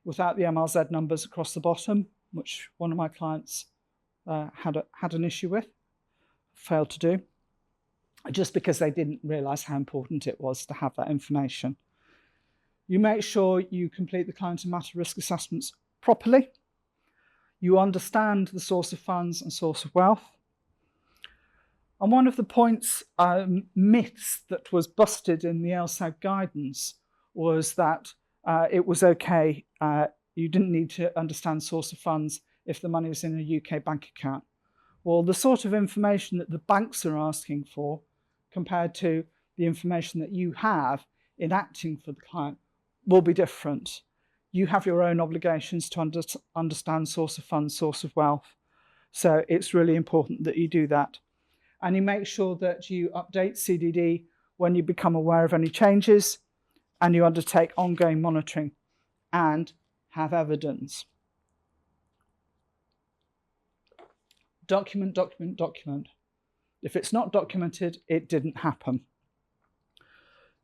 without the MRZ numbers across the bottom, which one of my clients had an issue with, failed to do, just because they didn't realise how important it was to have that information. You make sure you complete the client and matter risk assessments properly. You understand the source of funds and source of wealth. And one of the points, myths that was busted in the LSAG guidance was that it was okay, you didn't need to understand source of funds if the money was in a UK bank account. Well, the sort of information that the banks are asking for compared to the information that you have in acting for the client will be different. You have your own obligations to understand source of funds, source of wealth. So it's really important that you do that. And you make sure that you update CDD when you become aware of any changes, and you undertake ongoing monitoring and have evidence. Document, document, document. If it's not documented, it didn't happen.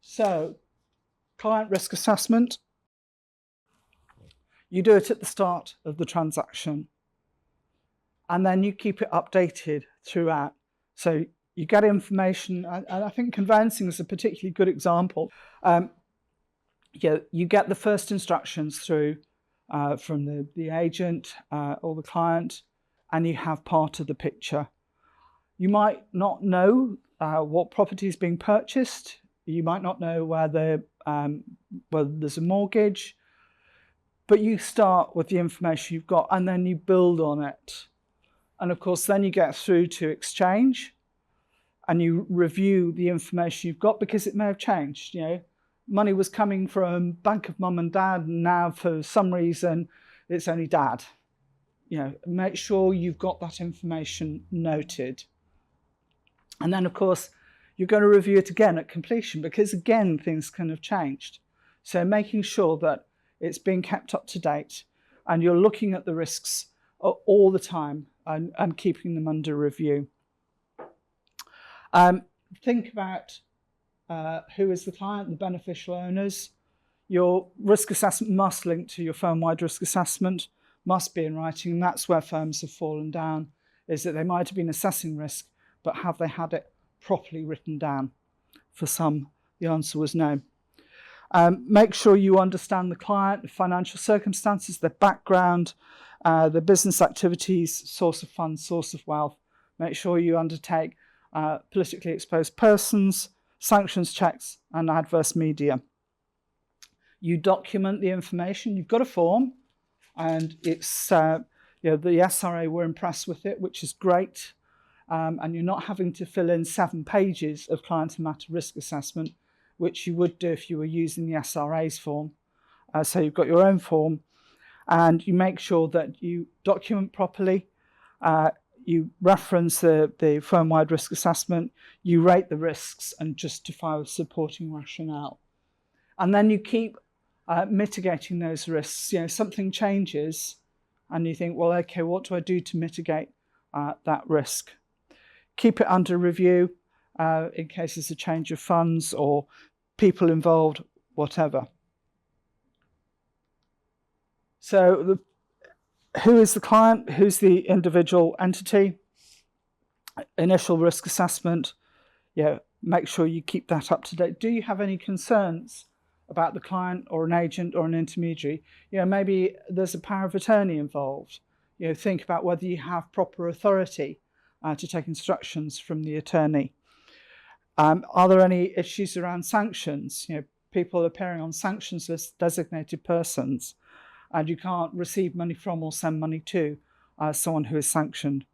So, client risk assessment, you do it at the start of the transaction, and then you keep it updated throughout. So you get information, and I think conveyancing is a particularly good example. You get the first instructions through from the agent or the client, and you have part of the picture. You might not know what property is being purchased. You might not know whether there's a mortgage, but you start with the information you've got and then you build on it. And of course, then you get through to exchange and you review the information you've got because it may have changed. Money was coming from Bank of Mum and Dad, and now for some reason it's only Dad. Make sure you've got that information noted. And then, of course, you're going to review it again at completion because, again, things can have changed. So making sure that it's being kept up to date and you're looking at the risks all the time and keeping them under review. Think about who is the client, the beneficial owners. Your risk assessment must link to your firm-wide risk assessment, must be in writing, and that's where firms have fallen down, is that they might have been assessing risk, but have they had it properly written down? For some, the answer was no. Make sure you understand the client, the financial circumstances, their background, their business activities, source of funds, source of wealth, Make sure you undertake politically exposed persons, sanctions checks, and adverse media. You document the information. You've got a form, and it's the SRA were impressed with it, which is great. And you're not having to fill in 7 pages of client and matter risk assessment, which you would do if you were using the SRA's form. So you've got your own form, and you make sure that you document properly. You reference the firm-wide risk assessment. You rate the risks and justify with supporting rationale. And then you keep mitigating those risks. Something changes, and you think, well, okay, what do I do to mitigate that risk? Keep it under review in case there's a change of funds or people involved, whatever. So who is the client? Who's the individual entity? Initial risk assessment. Make sure you keep that up to date. Do you have any concerns about the client or an agent or an intermediary? Maybe there's a power of attorney involved. Think about whether you have proper authority to take instructions from the attorney. Are there any issues around sanctions? People appearing on sanctions lists, designated persons, and you can't receive money from or send money to someone who is sanctioned.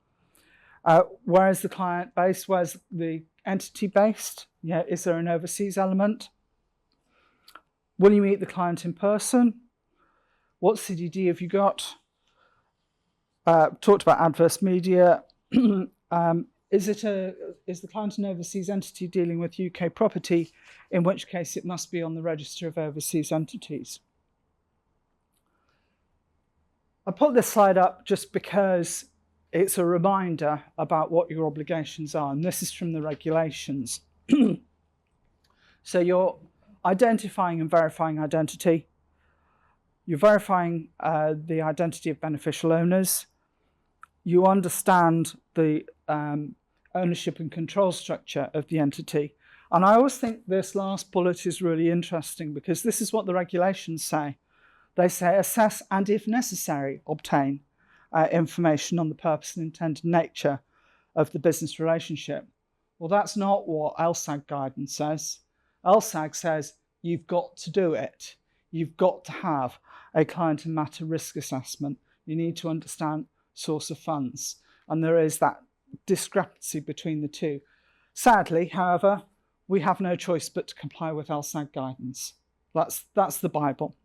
Where is the client based? Where's the entity based? Is there an overseas element? Will you meet the client in person? What CDD have you got? Talked about adverse media. Is the client an overseas entity dealing with UK property, in which case it must be on the register of overseas entities? I put this slide up just because it's a reminder about what your obligations are, and this is from the regulations. So you're identifying and verifying identity. You're verifying the identity of beneficial owners. You understand the ownership and control structure of the entity. And I always think this last bullet is really interesting because this is what the regulations say. They say assess and, if necessary, obtain information on the purpose and intended nature of the business relationship. Well, that's not what LSAG guidance says. LSAG says you've got to do it. You've got to have a client and matter risk assessment. You need to understand source of funds. And there is that discrepancy between the two. Sadly, however, we have no choice but to comply with LSAG guidance. That's the Bible.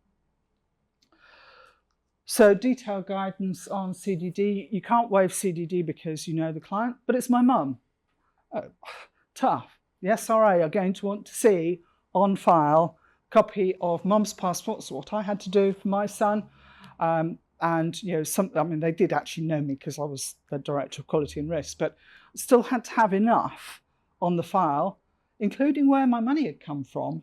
So detailed guidance on CDD. You can't waive CDD because you know the client, but it's my mum. Tough. The SRA are going to want to see on file a copy of mum's passport. So what I had to do for my son. And they did actually know me because I was the director of quality and risk, but still had to have enough on the file, including where my money had come from,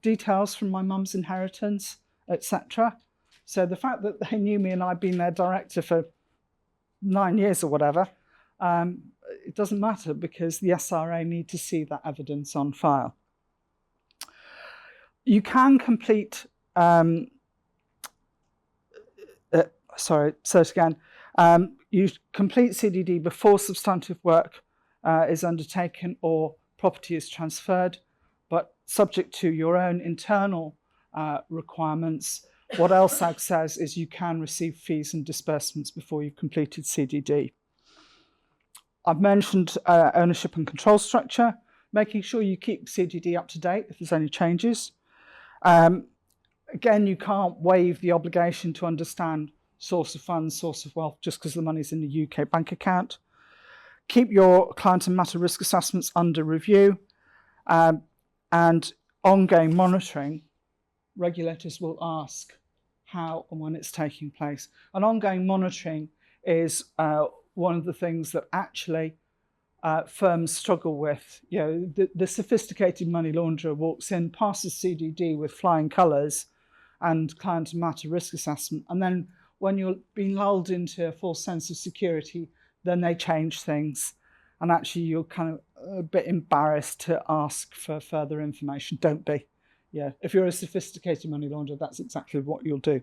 details from my mum's inheritance, etc. So the fact that they knew me and I'd been their director for 9 years or whatever, it doesn't matter because the SRA need to see that evidence on file. You can complete, you complete CDD before substantive work is undertaken or property is transferred, but subject to your own internal requirements. What LSAG says is you can receive fees and disbursements before you've completed CDD. I've mentioned ownership and control structure, making sure you keep CDD up to date if there's any changes. Again, you can't waive the obligation to understand source of funds, source of wealth, just because the money's in the UK bank account. Keep your client and matter risk assessments under review, and ongoing monitoring. Regulators will ask how and when it's taking place. And ongoing monitoring is one of the things that actually firms struggle with. The sophisticated money launderer walks in, passes CDD with flying colours and client and matter risk assessment, and then when you're being lulled into a false sense of security, then they change things. And actually you're kind of a bit embarrassed to ask for further information. Don't be. If you're a sophisticated money launderer, that's exactly what you'll do.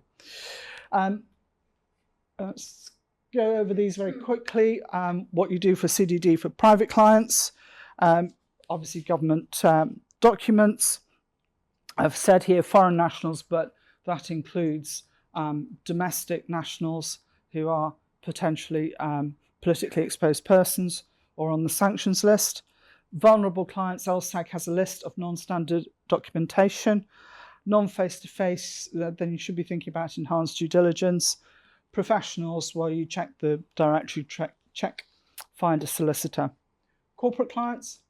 Skip go over these very quickly. What you do for CDD for private clients, obviously government documents. I've said here foreign nationals, but that includes domestic nationals who are potentially politically exposed persons or on the sanctions list. Vulnerable clients, LSAG has a list of non-standard documentation. Non-face-to-face, then you should be thinking about enhanced due diligence. Professionals, well, you check the directory, find a solicitor. Corporate clients,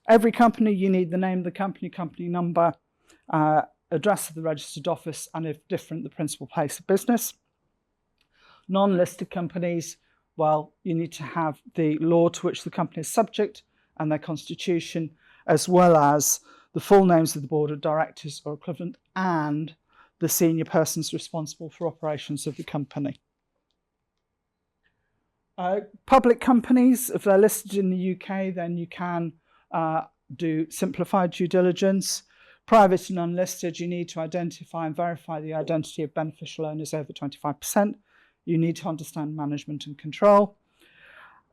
every company, you need the name of the company number, address of the registered office, and if different, the principal place of business. Non-listed companies, well, you need to have the law to which the company is subject and their constitution, as well as the full names of the board of directors or equivalent and the senior persons responsible for operations of the company. Public companies, if they're listed in the UK, then you can do simplified due diligence. Private and unlisted, you need to identify and verify the identity of beneficial owners over 25%. You need to understand management and control.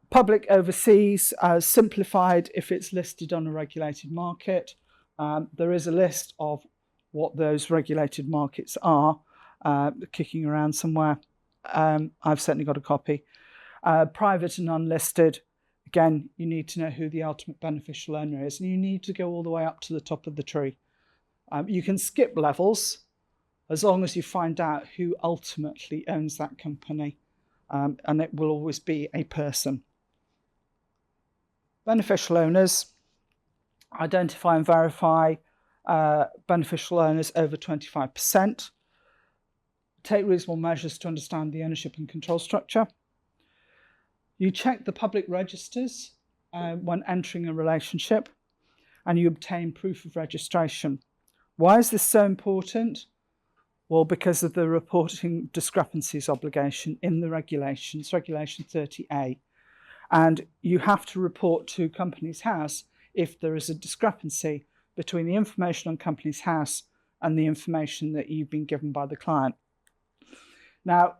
Public overseas, simplified if it's listed on a regulated market. There is a list of what those regulated markets are, kicking around somewhere. I've certainly got a copy. Private and unlisted, again, you need to know who the ultimate beneficial owner is, and you need to go all the way up to the top of the tree. You can skip levels as long as you find out who ultimately owns that company, and it will always be a person. Beneficial owners, identify and verify beneficial owners over 25%. Take reasonable measures to understand the ownership and control structure. You check the public registers when entering a relationship, and you obtain proof of registration. Why is this so important? Well, because of the reporting discrepancies obligation in the regulations, Regulation 30A. And you have to report to Companies House if there is a discrepancy between the information on Companies House and the information that you've been given by the client. Now,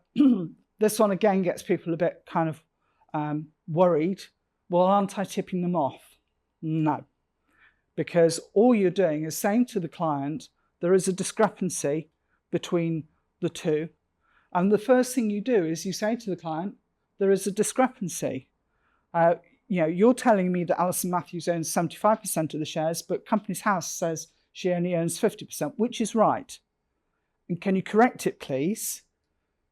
this one again gets people a bit kind of worried. Well, aren't I tipping them off? No, because all you're doing is saying to the client, there is a discrepancy between the two. And the first thing you do is you say to the client, there is a discrepancy. You're telling me that Alison Matthews owns 75% of the shares, but Companies House says she only owns 50%, which is right. And can you correct it, please?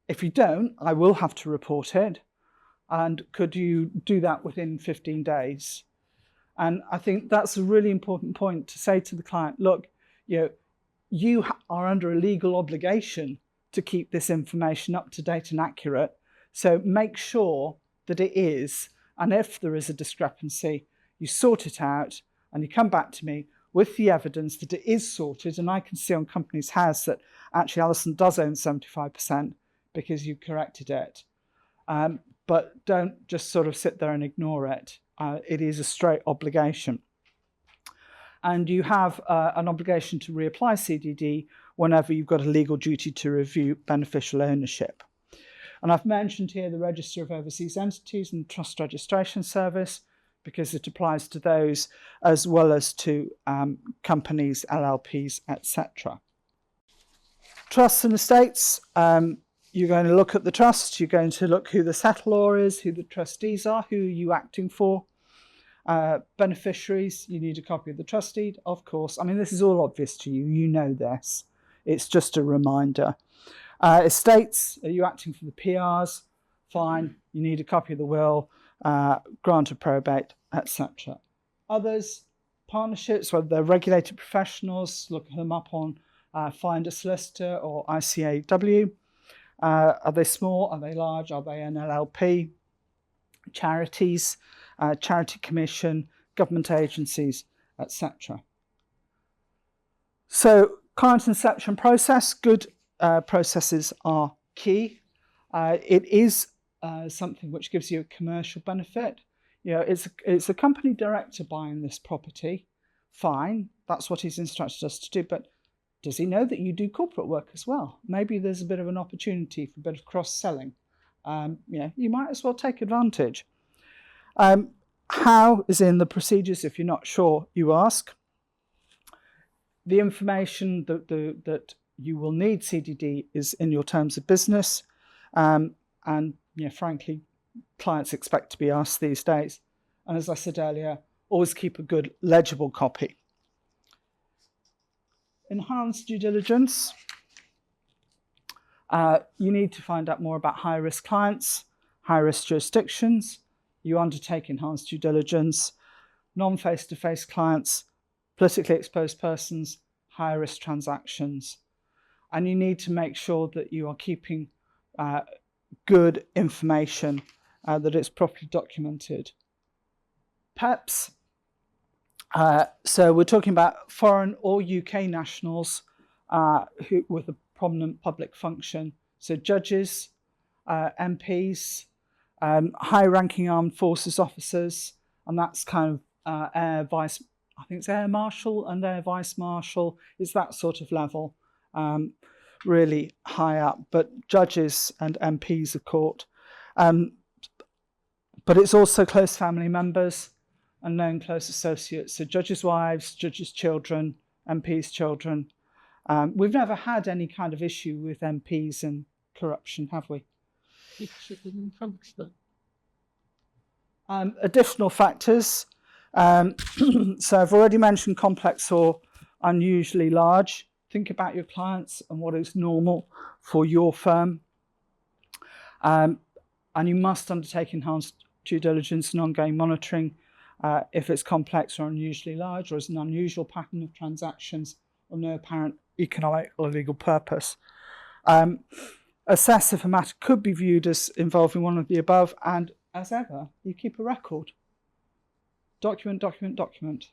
If you don't, I will have to report it. And could you do that within 15 days? And I think that's a really important point to say to the client, look, you are under a legal obligation to keep this information up to date and accurate. So make sure that it is. And if there is a discrepancy, you sort it out and you come back to me with the evidence that it is sorted. And I can see on Companies House that actually Alison does own 75% because you corrected it. But don't just sort of sit there and ignore it. It is a straight obligation. And you have an obligation to reapply CDD whenever you've got a legal duty to review beneficial ownership. And I've mentioned here the Register of Overseas Entities and Trust Registration Service because it applies to those as well as to companies, LLPs, etc. Trusts and estates, you're going to look at the trust, you're going to look who the settlor is, who the trustees are, who are you acting for. Beneficiaries, you need a copy of the trust deed, of course. I mean, this is all obvious to you, you know this. It's just a reminder. Estates, are you acting for the PRs? Fine, you need a copy of the will, grant of probate, etc. Others, partnerships, whether they're regulated professionals, look them up on Find a Solicitor or ICAW. Are they small? Are they large? Are they an LLP? Charities, Charity Commission, government agencies, etc. So, client inception process, good processes are key. It is something which gives you a commercial benefit. It's a company director buying this property. Fine, that's what he's instructed us to do, but does he know that you do corporate work as well? Maybe there's a bit of an opportunity for a bit of cross-selling. you might as well take advantage. How is in the procedures. If you're not sure, you ask. The information that you will need CDD is in your terms of business, and frankly, clients expect to be asked these days. And as I said earlier, always keep a good legible copy. Enhanced due diligence. You need to find out more about high-risk clients, high-risk jurisdictions. You undertake enhanced due diligence, non-face-to-face clients, politically exposed persons, high-risk transactions. And you need to make sure that you are keeping good information, that it's properly documented. PEPs. So we're talking about foreign or UK nationals who with a prominent public function. So judges, MPs, high-ranking armed forces officers, and that's kind of Air Marshal and Air Vice Marshal. It's that sort of level, really high up. But judges and MPs of court. But it's also close family members and known close associates. So judges' wives, judges' children, MPs' children. We've never had any kind of issue with MPs and corruption, have we? Additional factors. So I've already mentioned complex or unusually large. Think about your clients and what is normal for your firm. And you must undertake enhanced due diligence and ongoing monitoring if it's complex or unusually large, or is an unusual pattern of transactions or no apparent economic or legal purpose. Assess if a matter could be viewed as involving one of the above, and as ever, you keep a record. Document, document, document.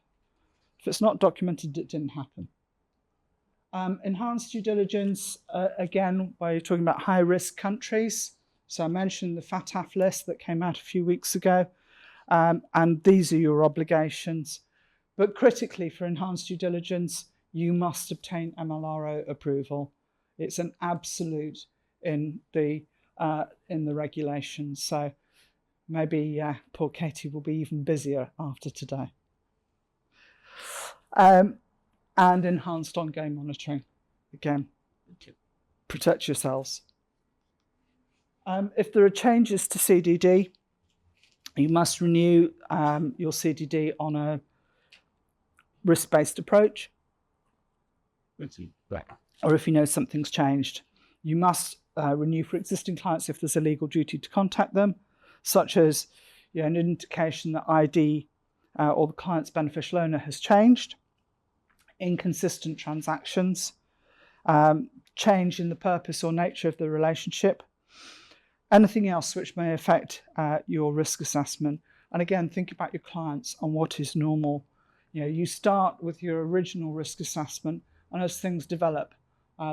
If it's not documented, it didn't happen. Enhanced due diligence, again, where you're talking about high-risk countries. So I mentioned the FATF list that came out a few weeks ago, and these are your obligations. But critically, for enhanced due diligence, you must obtain MLRO approval. It's an absolute in the regulations. So maybe poor Katie will be even busier after today. And enhanced ongoing monitoring. Again, protect yourselves. If there are changes to CDD, you must renew your CDD on a risk-based approach. Right. Or if you know something's changed. You must renew for existing clients if there's a legal duty to contact them, such as an indication that ID or the client's beneficial owner has changed, inconsistent transactions, change in the purpose or nature of the relationship, anything else which may affect your risk assessment. And again, think about your clients and what is normal. You start with your original risk assessment, and as things develop,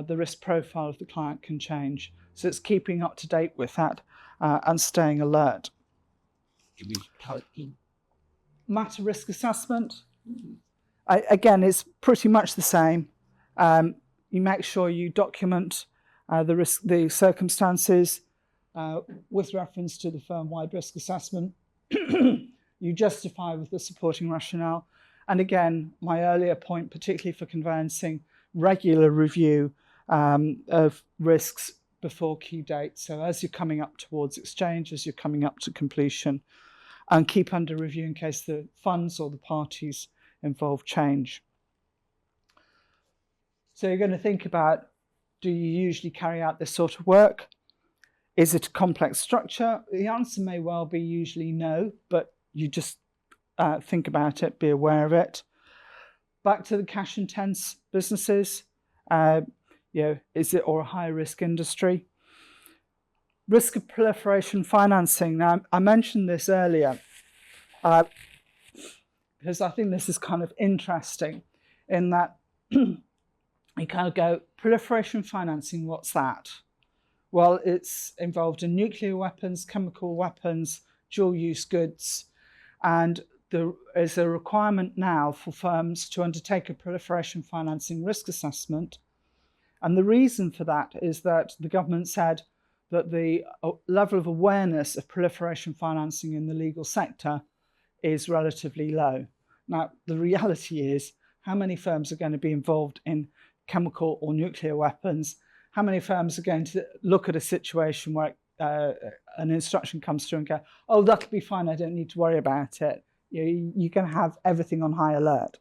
the risk profile of the client can change. So it's keeping up to date with that and staying alert. Matter risk assessment. Again, it's pretty much the same. You make sure you document the circumstances with reference to the firm-wide risk assessment. You justify with the supporting rationale. And again, my earlier point, particularly for conveyancing, regular review of risks before key dates. So as you're coming up towards exchange, as you're coming up to completion, and keep under review in case the funds or the parties involved change. So you're going to think about, do you usually carry out this sort of work? Is it a complex structure? The answer may well be usually no, but you just think about it, be aware of it. Back to the cash-intense businesses, is it or a high-risk industry? Risk of proliferation financing. Now, I mentioned this earlier because I think this is kind of interesting in that you kind of go, proliferation financing, what's that? Well, it's involved in nuclear weapons, chemical weapons, dual-use goods, and there is a requirement now for firms to undertake a proliferation financing risk assessment. And the reason for that is that the government said that the level of awareness of proliferation financing in the legal sector is relatively low. Now, the reality is, how many firms are going to be involved in chemical or nuclear weapons? How many firms are going to look at a situation where an instruction comes through and go, oh, that'll be fine, I don't need to worry about it. You're going to have everything on high alert.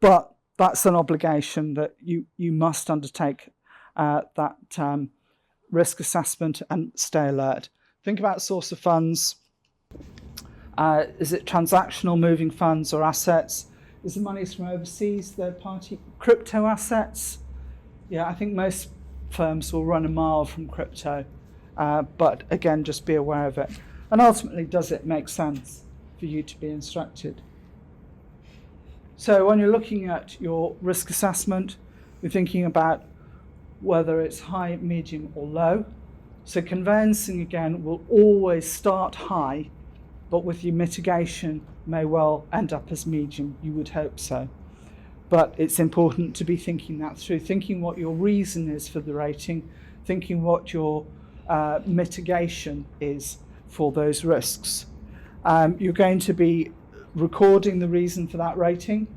But that's an obligation that you must undertake, that risk assessment, and stay alert. Think about source of funds. Is it transactional, moving funds or assets? Is the money from overseas, third-party crypto assets? Yeah, I think most firms will run a mile from crypto, but again, just be aware of it. And ultimately, does it make sense for you to be instructed? So when you're looking at your risk assessment, you're thinking about whether it's high, medium or low. So conveyancing, again, will always start high, but with your mitigation may well end up as medium. You would hope so. But it's important to be thinking that through, thinking what your reason is for the rating, thinking what your mitigation is for those risks. You're going to be recording the reason for that rating.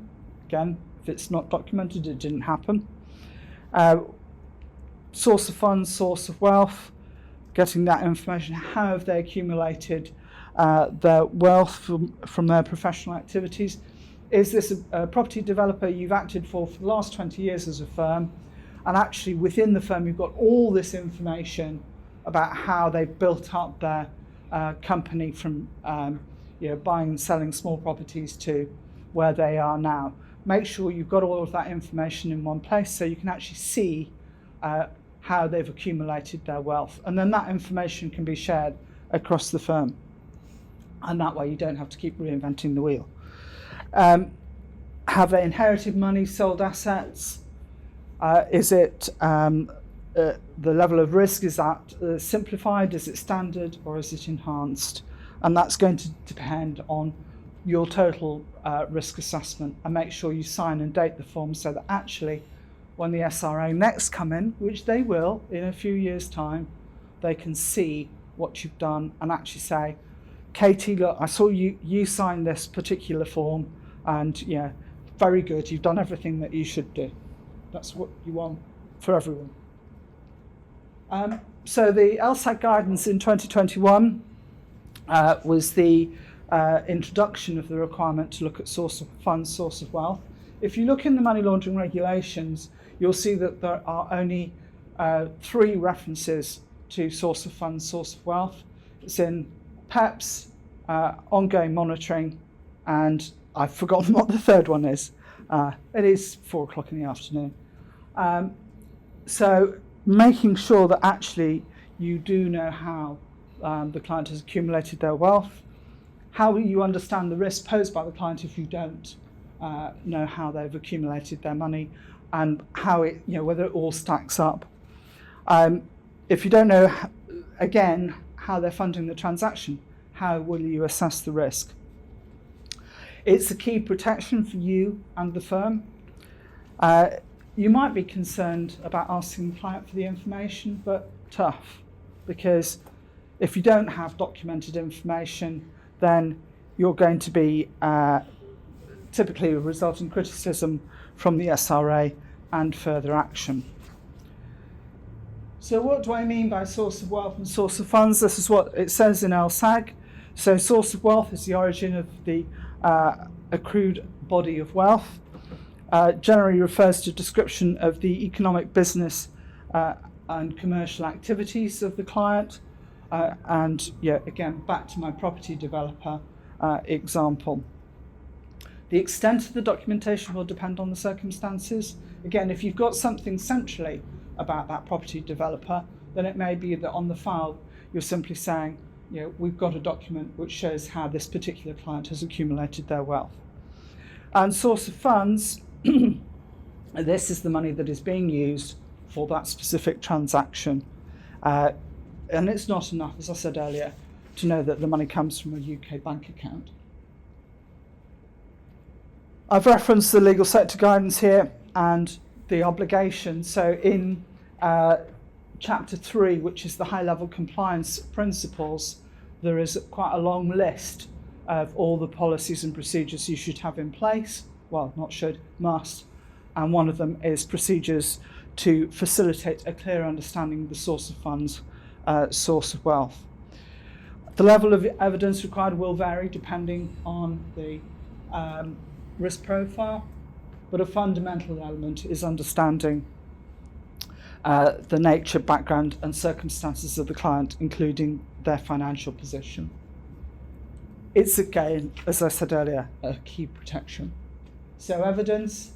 Again, if it's not documented, it didn't happen. Source of funds, source of wealth, getting that information. How have they accumulated their wealth from their professional activities? Is this a property developer you've acted for the last 20 years as a firm, and actually within the firm you've got all this information about how they've built up their company from buying and selling small properties to where they are now? Make sure you've got all of that information in one place so you can actually see how they've accumulated their wealth, and then that information can be shared across the firm, and that way you don't have to keep reinventing the wheel. Have they inherited money, sold assets? Is it the level of risk, is that simplified, is it standard, or is it enhanced? And that's going to depend on your total risk assessment, and make sure you sign and date the form so that actually when the SRA next come in, which they will in a few years' time, they can see what you've done and actually say, Katie, look, I saw you sign this particular form, and yeah, very good, you've done everything that you should do. That's what you want for everyone. So the LSAC guidance in 2021 was the introduction of the requirement to look at source of funds, source of wealth. If you look in the money laundering regulations, you'll see that there are only 3 references to source of funds, source of wealth. It's in PEPs, ongoing monitoring, and I've forgotten what the third one is. It is 4 o'clock in the afternoon. So making sure that actually you do know how the client has accumulated their wealth. How will you understand the risk posed by the client if you don't know how they've accumulated their money, and how it, whether it all stacks up. If you don't know, again, how they're funding the transaction, how will you assess the risk? It's a key protection for you and the firm. You might be concerned about asking the client for the information, but tough, because if you don't have documented information, then you're going to be typically result in criticism from the SRA and further action. So what do I mean by source of wealth and source of funds? This is what it says in LSAG. So source of wealth is the origin of the accrued body of wealth. Generally refers to description of the economic, business and commercial activities of the client. And yeah, again, back to my property developer example. The extent of the documentation will depend on the circumstances. Again, if you've got something centrally about that property developer, then it may be that on the file you're simply saying, we've got a document which shows how this particular client has accumulated their wealth. And source of funds, this is the money that is being used for that specific transaction. And it's not enough, as I said earlier, to know that the money comes from a UK bank account. I've referenced the legal sector guidance here and the obligation. So in Chapter 3, which is the high-level compliance principles, there is quite a long list of all the policies and procedures you should have in place. Well, not should, must. And one of them is procedures to facilitate a clear understanding of the source of funds, source of wealth. The level of evidence required will vary depending on the risk profile, but a fundamental element is understanding the nature, background and circumstances of the client, including their financial position. It's again, as I said earlier, a key protection. So evidence,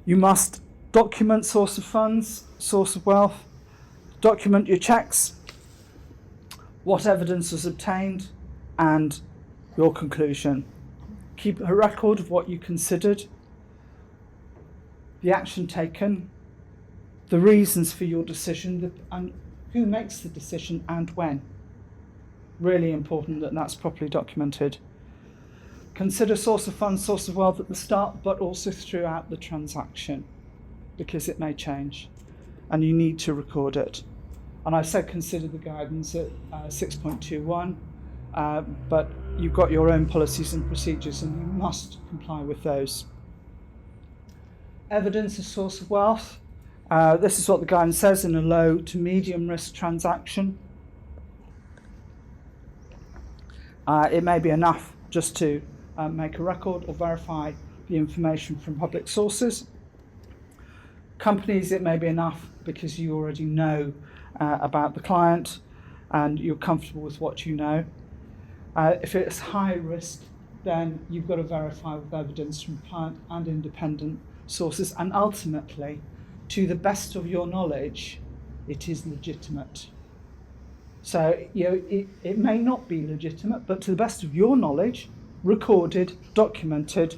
you must document source of funds, source of wealth, document your checks, what evidence was obtained, and your conclusion. Keep a record of what you considered, the action taken, the reasons for your decision, and who makes the decision and when. Really important that that's properly documented. Consider source of funds, source of wealth at the start, but also throughout the transaction, because it may change and you need to record it. And I said consider the guidance at 6.21, but you've got your own policies and procedures and you must comply with those. Evidence of source of wealth. This is what the guidance says in a low to medium risk transaction. It may be enough just to make a record or verify the information from public sources. Companies, it may be enough because you already know about the client and you're comfortable with what you know. If it's high risk, then you've got to verify with evidence from client and independent sources, and ultimately, to the best of your knowledge, it is legitimate. So it may not be legitimate, but to the best of your knowledge, recorded, documented,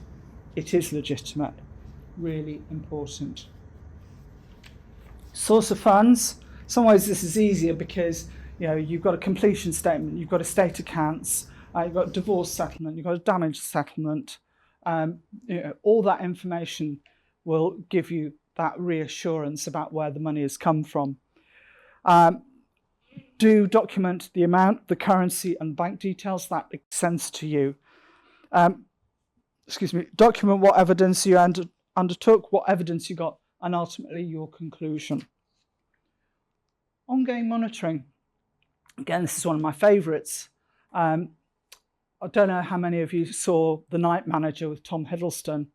it is legitimate. Really important. Source of funds. In some ways this is easier because you've got a completion statement, you've got estate accounts, you've got divorce settlement, you've got a damage settlement. All that information will give you that reassurance about where the money has come from. Do document the amount, the currency and bank details. That makes sense to you. Document what evidence you undertook, what evidence you got, and ultimately your conclusion. Ongoing monitoring. Again, this is one of my favourites. I don't know how many of you saw The Night Manager with Tom Hiddleston.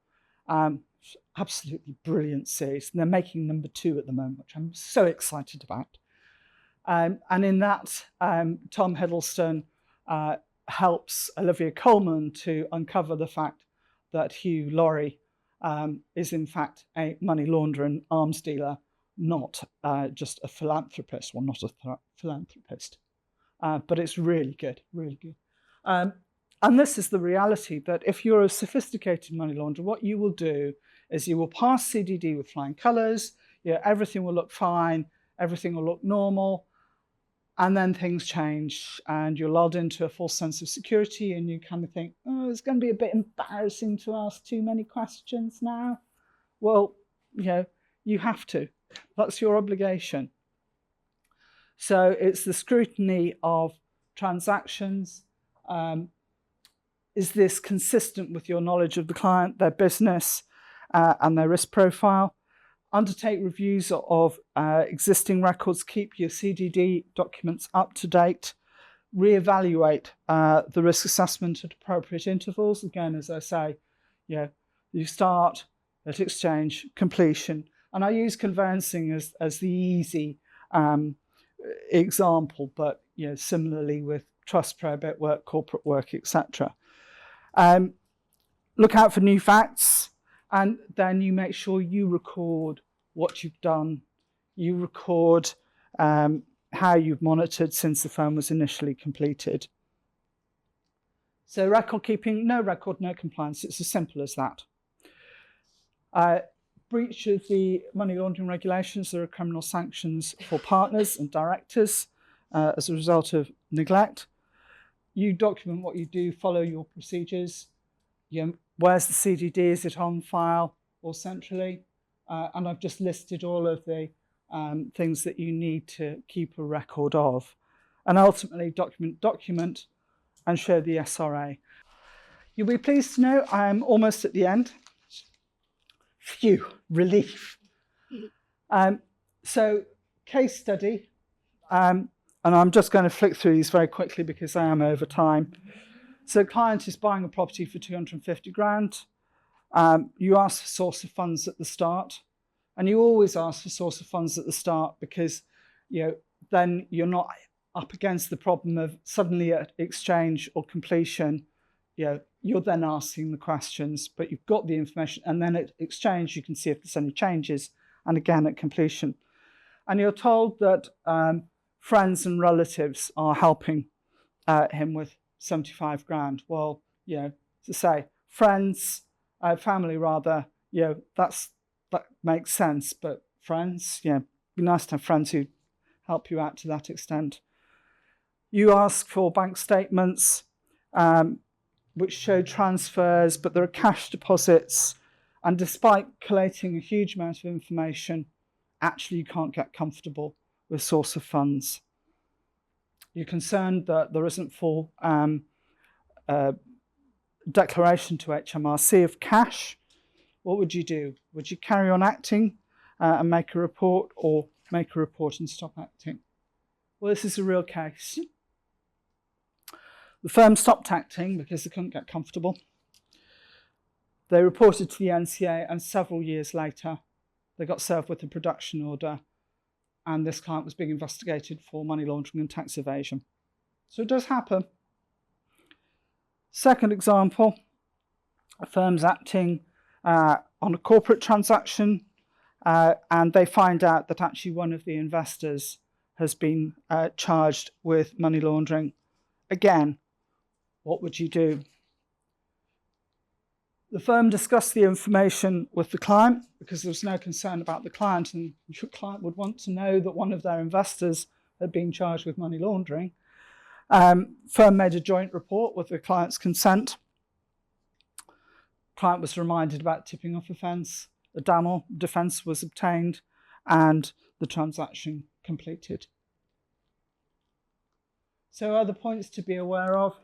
Absolutely brilliant series. And they're making number 2 at the moment, which I'm so excited about. And in that, Tom Hiddleston helps Olivia Colman to uncover the fact that Hugh Laurie is in fact a money launderer and arms dealer, not just a philanthropist. Well, not a philanthropist, but it's really good, really good. And this is the reality that if you're a sophisticated money launderer, what you will do is you will pass CDD with flying colours, everything will look fine, everything will look normal, and then things change and you're lulled into a false sense of security and you kind of think, oh, it's going to be a bit embarrassing to ask too many questions now. Well, you have to. That's your obligation. So it's the scrutiny of transactions. Is this consistent with your knowledge of the client, their business, and their risk profile? Undertake reviews of existing records. Keep your CDD documents up to date. Reevaluate the risk assessment at appropriate intervals. Again, as I say, you start at exchange, completion. And I use conveyancing as the easy example, but similarly with trust, probate work, corporate work, etc. Look out for new facts, and then you make sure you record what you've done. You record how you've monitored since the firm was initially completed. So record keeping, no record, no compliance. It's as simple as that. Breach of the money laundering regulations. There are criminal sanctions for partners and directors as a result of neglect. You document what you do, follow your procedures. Where's the CDD? Is it on file or centrally? And I've just listed all of the things that you need to keep a record of. And ultimately document and show the SRA. You'll be pleased to know I'm almost at the end. Phew, relief. So case study, and I'm just going to flick through these very quickly because I am over time. So a client is buying a property for 250 grand. You ask for source of funds at the start, and you always ask for source of funds at the start because then you're not up against the problem of suddenly at exchange or completion, you're then asking the questions, but you've got the information, and then at exchange you can see if there's any changes, and again at completion. And you're told that friends and relatives are helping him with 75 grand. Well, to say friends, family rather, that makes sense, but friends, it'd be nice to have friends who help you out to that extent. You ask for bank statements which show transfers, but there are cash deposits, and despite collating a huge amount of information, actually you can't get comfortable with source of funds. You're concerned that there isn't full declaration to HMRC of cash. What would you do? Would you carry on acting and make a report, or make a report and stop acting? Well, this is a real case. The firm stopped acting because they couldn't get comfortable. They reported to the NCA, and several years later, they got served with a production order, and this client was being investigated for money laundering and tax evasion. So it does happen. Second example, a firm's acting on a corporate transaction, and they find out that actually one of the investors has been charged with money laundering. Again, what would you do? The firm discussed the information with the client because there was no concern about the client, and your client would want to know that one of their investors had been charged with money laundering. Firm made a joint report with the client's consent. Client was reminded about tipping off offence. A DAML defence was obtained, and the transaction completed. So other points to be aware of.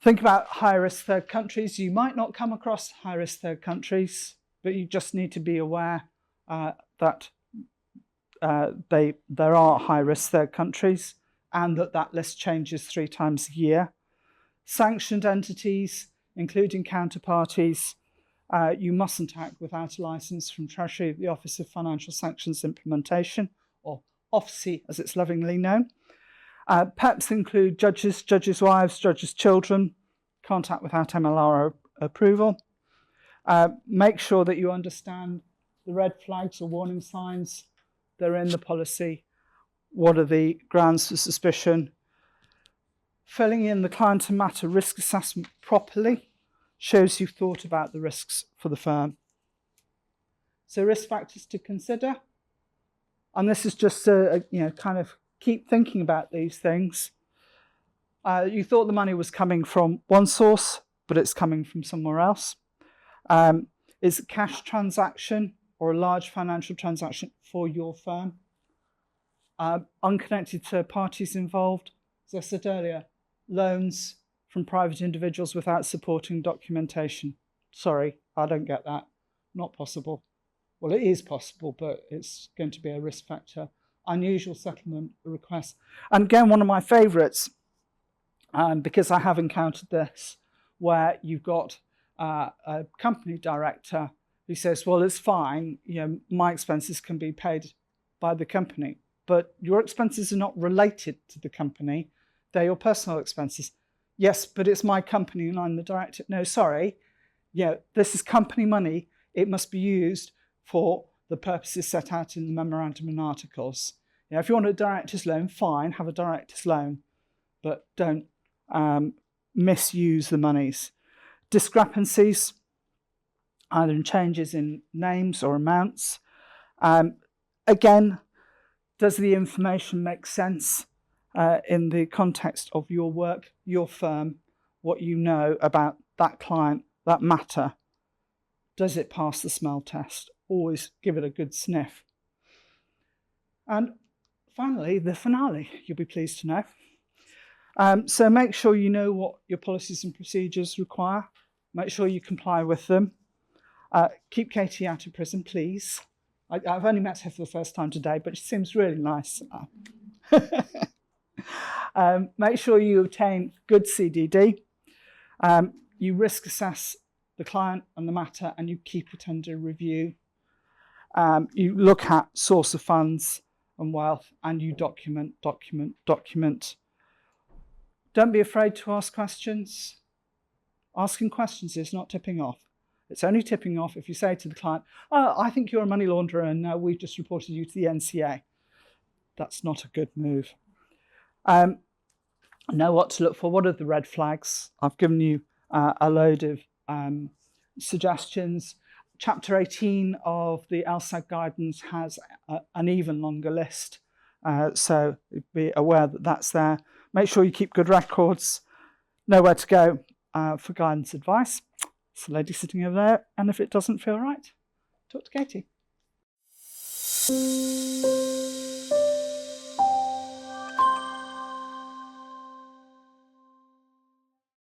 Think about high-risk third countries. You might not come across high-risk third countries, but you just need to be aware that there are high-risk third countries, and that list changes 3 times a year. Sanctioned entities, including counterparties, you mustn't act without a licence from Treasury, the Office of Financial Sanctions Implementation, or OFSI as it's lovingly known. PEPs include judges, judges' wives, judges' children. Can't act without MLR approval. Make sure that you understand the red flags or warning signs. They're in the policy. What are the grounds for suspicion? Filling in the client and matter risk assessment properly shows you've thought about the risks for the firm. So risk factors to consider. And this is just a kind of keep thinking about these things. You thought the money was coming from one source, but it's coming from somewhere else. Is it a cash transaction or a large financial transaction for your firm? Unconnected third parties involved. As I said earlier, loans from private individuals without supporting documentation. Sorry, I don't get that. Not possible. Well, it is possible, but it's going to be a risk factor. Unusual settlement requests. And again, one of my favourites, because I have encountered this, where you've got a company director who says, well, it's fine, my expenses can be paid by the company, but your expenses are not related to the company, they're your personal expenses. Yes, but it's my company and I'm the director. No, sorry, this is company money, it must be used for the purposes set out in the memorandum and articles. If you want a director's loan, fine, have a director's loan, but don't misuse the monies. Discrepancies, either in changes in names or amounts. Again, does the information make sense in the context of your work, your firm, what you know about that client, that matter? Does it pass the smell test? Always give it a good sniff. And finally, the finale, you'll be pleased to know. So make sure you know what your policies and procedures require. Make sure you comply with them. Keep Katie out of prison, please. I've only met her for the first time today, but she seems really nice. Make sure you obtain good CDD. You risk assess the client and the matter, and you keep it under review. You look at source of funds and wealth, and you document. Don't be afraid to ask questions. Asking questions is not tipping off. It's only tipping off if you say to the client, "Oh, I think you're a money launderer and we've just reported you to the NCA." That's not a good move. Know what to look for. What are the red flags? I've given you a load of suggestions. Chapter 18 of the LSAG guidance has an even longer list, so be aware that that's there. Make sure you keep good records. Know where to go for guidance advice. It's the lady sitting over there, and if it doesn't feel right, talk to Katie.